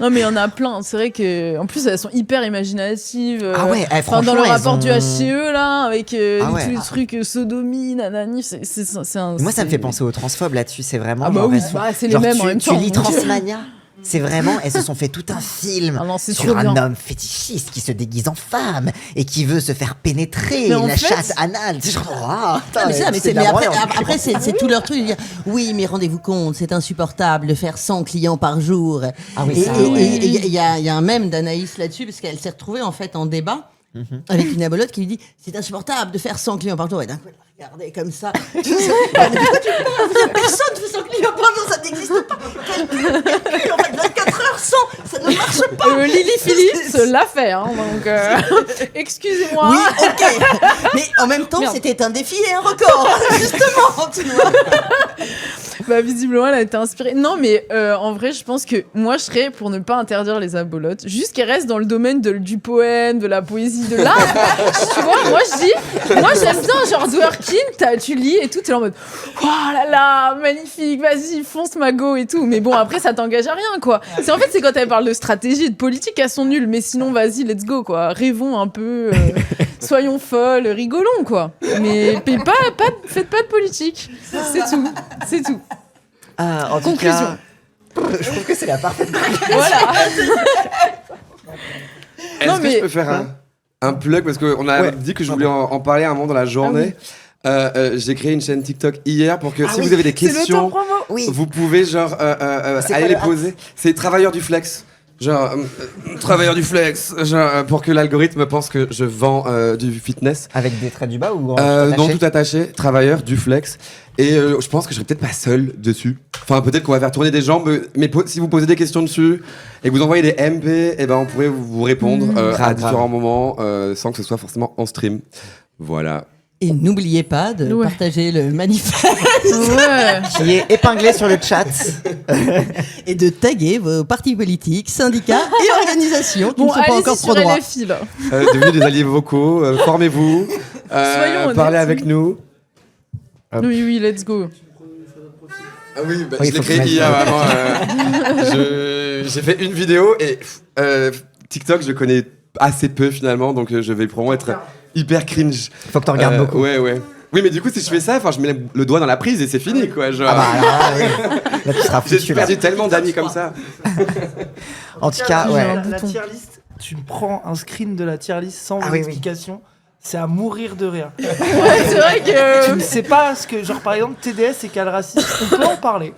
Speaker 4: Non mais il y en a plein. C'est vrai que en plus elles sont hyper imaginatives.
Speaker 1: Ah ouais,
Speaker 4: Enfin,
Speaker 1: franchement,
Speaker 4: dans le
Speaker 1: elles
Speaker 4: rapport
Speaker 1: ont-
Speaker 4: du HCE là, avec
Speaker 1: Ah ouais.
Speaker 4: tous les trucs sodomie, nanani, c'est un.
Speaker 1: Moi, ça me
Speaker 4: c'est-
Speaker 1: fait penser aux transphobes là-dessus. C'est vraiment.
Speaker 4: Ah bah
Speaker 1: genre,
Speaker 4: oui,
Speaker 1: elles sont-
Speaker 4: bah, c'est les
Speaker 1: genre,
Speaker 4: mêmes en
Speaker 1: tu-
Speaker 4: même
Speaker 1: Tu
Speaker 4: temps.
Speaker 1: lis Transmania. C'est vraiment, elles se sont fait tout un film
Speaker 4: Ah non, c'est
Speaker 1: sur
Speaker 4: trop
Speaker 1: un
Speaker 4: bien.
Speaker 1: homme fétichiste qui se déguise en femme et qui veut se faire pénétrer
Speaker 4: Mais en
Speaker 1: la
Speaker 4: fait-
Speaker 1: chatte anale. C'est genre, oh, putain,
Speaker 2: Mais, ça, mais,
Speaker 1: c'est de la
Speaker 2: après,
Speaker 1: branlée, en
Speaker 2: après, c'est tout leur truc de dire oui, mais rendez-vous compte, c'est insupportable de faire 100 clients par jour.
Speaker 1: Ah oui,
Speaker 2: et
Speaker 1: ça,
Speaker 2: et-
Speaker 1: ouais.
Speaker 2: et il y a un mème d'Anaïs là-dessus, parce qu'elle s'est retrouvée en fait en débat avec une abolote qui lui dit c'est insupportable de faire 100 clients par jour. Et d'un coup, elle la regardait comme ça. Elle dit, pourquoi tu parles ? Personne ne fait 100 clients par jour, ça n'existe pas. Calcule, en fait, 24 heures 100, ça ne marche pas.
Speaker 4: Lily Phillips l'a fait, hein, donc excusez-moi.
Speaker 2: Oui, ok. Mais en même temps,
Speaker 4: Merde.
Speaker 2: c'était un défi et un record. Justement, tu vois.
Speaker 4: Bah visiblement elle a été inspirée. Non mais en vrai je pense que moi je serais pour ne pas interdire les abolotes, juste qu'elles restent dans le domaine du poème, de la poésie, de l'art. Tu vois, moi j'aime bien genre Dworkin, tu lis et tout, t'es là en mode oh là là, magnifique, vas-y fonce ma go et tout. Mais bon après ça t'engage à rien quoi. C'est quand elle parle de stratégie et de politique elles sont nulles, mais sinon vas-y let's go quoi. Rêvons un peu, soyons folles, rigolons quoi. Mais faites pas de politique, c'est tout.
Speaker 1: En tout
Speaker 4: Conclusion.
Speaker 1: cas, je trouve que c'est la parfaite conclusion.
Speaker 4: Voilà.
Speaker 5: Est-ce
Speaker 4: Non,
Speaker 5: que
Speaker 4: mais-
Speaker 5: je peux faire un plug parce qu'on a
Speaker 1: Ouais.
Speaker 5: dit que je voulais en parler un moment dans la journée. J'ai créé une chaîne TikTok hier pour que si vous avez des
Speaker 4: C'est le
Speaker 5: questions,
Speaker 4: temps promo.
Speaker 1: Oui.
Speaker 5: vous pouvez genre
Speaker 1: C'est
Speaker 5: aller
Speaker 1: quoi
Speaker 5: les
Speaker 1: le
Speaker 5: poser. C'est travailleur du flex. Genre travailleur du flex, genre pour que l'algorithme pense que je vends du fitness.
Speaker 1: Avec des traits du bas ou
Speaker 5: Non, tout attaché, travailleur du flex. Et je pense que je serai peut-être pas seul dessus. Enfin, peut-être qu'on va faire tourner des gens, mais si vous posez des questions dessus et que vous envoyez des MP, et ben on pourrait vous répondre à
Speaker 1: Grave,
Speaker 5: différents moments sans que ce soit forcément en stream. Voilà.
Speaker 2: Et n'oubliez pas de
Speaker 4: Ouais.
Speaker 2: partager le manifeste
Speaker 4: Ouais.
Speaker 1: Qui est épinglé sur le chat.
Speaker 2: et de taguer vos partis politiques, syndicats et organisations qui
Speaker 4: Bon,
Speaker 2: ne sont pas
Speaker 4: allez-y
Speaker 2: encore
Speaker 4: sur
Speaker 2: pro droit.
Speaker 4: LFI là.
Speaker 5: Devenez des alliés vocaux, formez-vous,
Speaker 4: Soyons honnêtes.
Speaker 5: parlez avec nous.
Speaker 4: Oui, let's go.
Speaker 5: Ah oui,
Speaker 1: Oui,
Speaker 5: je l'ai
Speaker 1: faut
Speaker 5: créé
Speaker 1: que je
Speaker 5: hier,
Speaker 1: mette-
Speaker 5: vraiment. J'ai fait une vidéo et TikTok, je connais assez peu finalement, donc je vais probablement être hyper cringe.
Speaker 1: Faut que t'en regardes beaucoup.
Speaker 5: Ouais. Oui, mais du coup, si je fais ça, je mets le doigt dans la prise et c'est fini, quoi. Genre,
Speaker 1: Ah bah alors là, tu seras
Speaker 5: j'ai
Speaker 1: foutu là.
Speaker 5: perdu tellement d'amis comme ça.
Speaker 1: En tout cas,
Speaker 4: J'ai
Speaker 1: ouais.
Speaker 4: un
Speaker 7: La
Speaker 4: bouton.
Speaker 7: tier list, tu prends un screen de la tier list sans
Speaker 1: Ah oui, oui.
Speaker 7: explication. C'est à mourir de rire.
Speaker 4: Ouais, c'est vrai
Speaker 7: Tu
Speaker 4: que.
Speaker 7: ne sais pas ce que, genre par exemple, TDS et Cal Raciste, on peut en parler.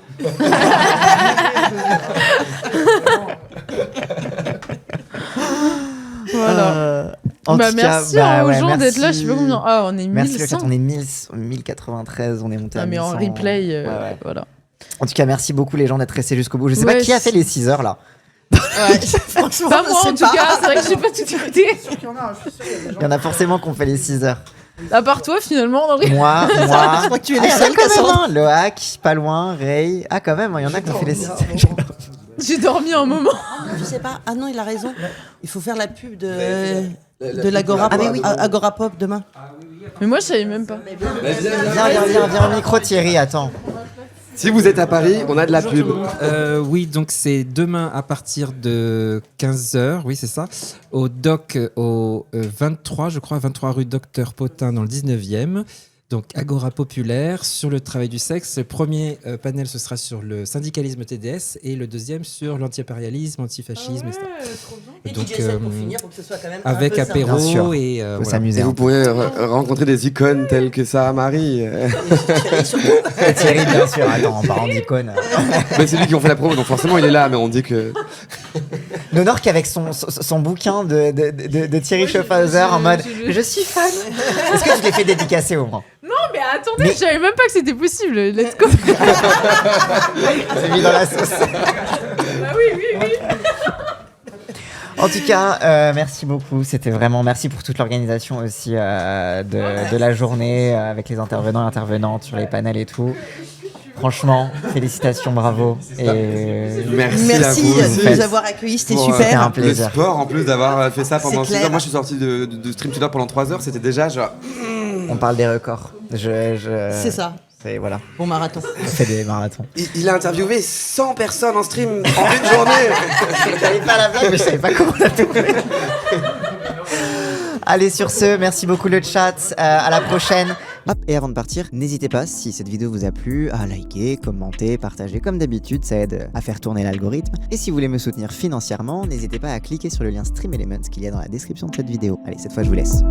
Speaker 4: Voilà.
Speaker 1: En
Speaker 4: Bah
Speaker 1: tout cas,
Speaker 4: merci
Speaker 1: bah
Speaker 4: aux
Speaker 1: ouais,
Speaker 4: gens d'être là,
Speaker 1: merci.
Speaker 4: je sais pas combien. Ah, on est
Speaker 1: Merci le
Speaker 4: 1100.
Speaker 1: chat, on est 1093, on est monté à
Speaker 4: Ah, mais en
Speaker 1: 1100.
Speaker 4: replay,
Speaker 1: Ouais.
Speaker 4: voilà.
Speaker 1: En tout cas, merci beaucoup les gens d'être restés jusqu'au bout. Je sais pas
Speaker 4: Ouais,
Speaker 1: qui a fait les 6 heures là.
Speaker 2: Ouais, franchement,
Speaker 4: Pas
Speaker 2: je
Speaker 4: moi
Speaker 2: sais
Speaker 4: en tout cas, c'est vrai que j'ai pas tout écouté.
Speaker 7: Il y en a, je suis sûr, il y a des gens.
Speaker 1: Il y en a forcément qui ont fait les 6 heures.
Speaker 4: À part toi finalement, dans le
Speaker 1: Moi.
Speaker 2: Je crois que tu es
Speaker 1: Ah,
Speaker 2: les
Speaker 1: il y en a
Speaker 2: seuls,
Speaker 1: quand même,
Speaker 2: Cassandre.
Speaker 1: hein. Loac, pas loin, Ray. Ah, quand même, il y en a qui ont fait les 6 heures.
Speaker 4: J'ai dormi un moment.
Speaker 2: Je sais pas. Ah non, il a raison. Il faut faire la pub de l'Agora
Speaker 1: Ah, mais oui.
Speaker 2: Agora Pop demain.
Speaker 4: Mais moi je savais même pas.
Speaker 1: Viens au micro, Thierry, attends.
Speaker 5: Si vous êtes à Paris, on a de la pub.
Speaker 8: Oui, donc c'est demain à partir de 15h, oui c'est ça, au DOC, au 23, je crois, 23 rue Docteur Potin dans le 19e. Donc Agora Populaire sur le travail du sexe. Le premier panel, ce sera sur le syndicalisme TDS et le deuxième sur l'anti-impérialisme, antifascisme, etc.
Speaker 2: Et
Speaker 8: Donc,
Speaker 2: DJ set pour finir, pour que ce soit quand même
Speaker 8: Avec
Speaker 2: un peu
Speaker 1: Bien sûr.
Speaker 8: apéro et
Speaker 1: Faut
Speaker 8: voilà.
Speaker 1: s'amuser.
Speaker 5: Et vous
Speaker 1: un peu.
Speaker 5: pourrez rencontrer des icônes telles que Sarah Marie.
Speaker 1: Thierry, bien sûr. Attends, en parlant d'icône.
Speaker 5: Mais c'est lui qui ont fait la promo, donc forcément il est là, mais on dit que.
Speaker 1: Nonor qu'avec son bouquin de Thierry Schaffhauser en mode je suis fan. Est-ce que tu l'as fait dédicacer au moins?
Speaker 4: Non mais attendez, je savais même pas que c'était possible. Let's go.
Speaker 1: J'ai mis dans la sauce.
Speaker 4: Bah oui.
Speaker 1: En tout cas, merci beaucoup. C'était vraiment merci pour toute l'organisation aussi de la journée avec les intervenants et intervenantes sur les panels et tout. Franchement, félicitations, bravo. Et
Speaker 5: Merci à
Speaker 2: Merci
Speaker 5: vous aussi.
Speaker 2: de nous avoir accueillis, c'était
Speaker 5: Pour,
Speaker 1: C'était un
Speaker 2: super.
Speaker 5: Le
Speaker 1: plaisir.
Speaker 5: sport, en plus d'avoir fait ça pendant
Speaker 2: C'est
Speaker 5: 6
Speaker 2: clair.
Speaker 5: heures. Moi, je suis sorti de Stream Tudor pendant 3 heures. C'était déjà genre.
Speaker 1: On parle des records.
Speaker 2: C'est ça.
Speaker 1: C'est voilà.
Speaker 2: Bon marathon.
Speaker 1: On fait des marathons.
Speaker 5: Il a interviewé 100 personnes en stream en une journée.
Speaker 1: J'avais pas la blague, mais je savais pas comment la tourner. Allez, sur ce, merci beaucoup le chat. À la prochaine. Hop, et avant de partir, n'hésitez pas, si cette vidéo vous a plu, à liker, commenter, partager. Comme d'habitude, ça aide à faire tourner l'algorithme. Et si vous voulez me soutenir financièrement, n'hésitez pas à cliquer sur le lien Stream Elements qu'il y a dans la description de cette vidéo. Allez, cette fois, je vous laisse.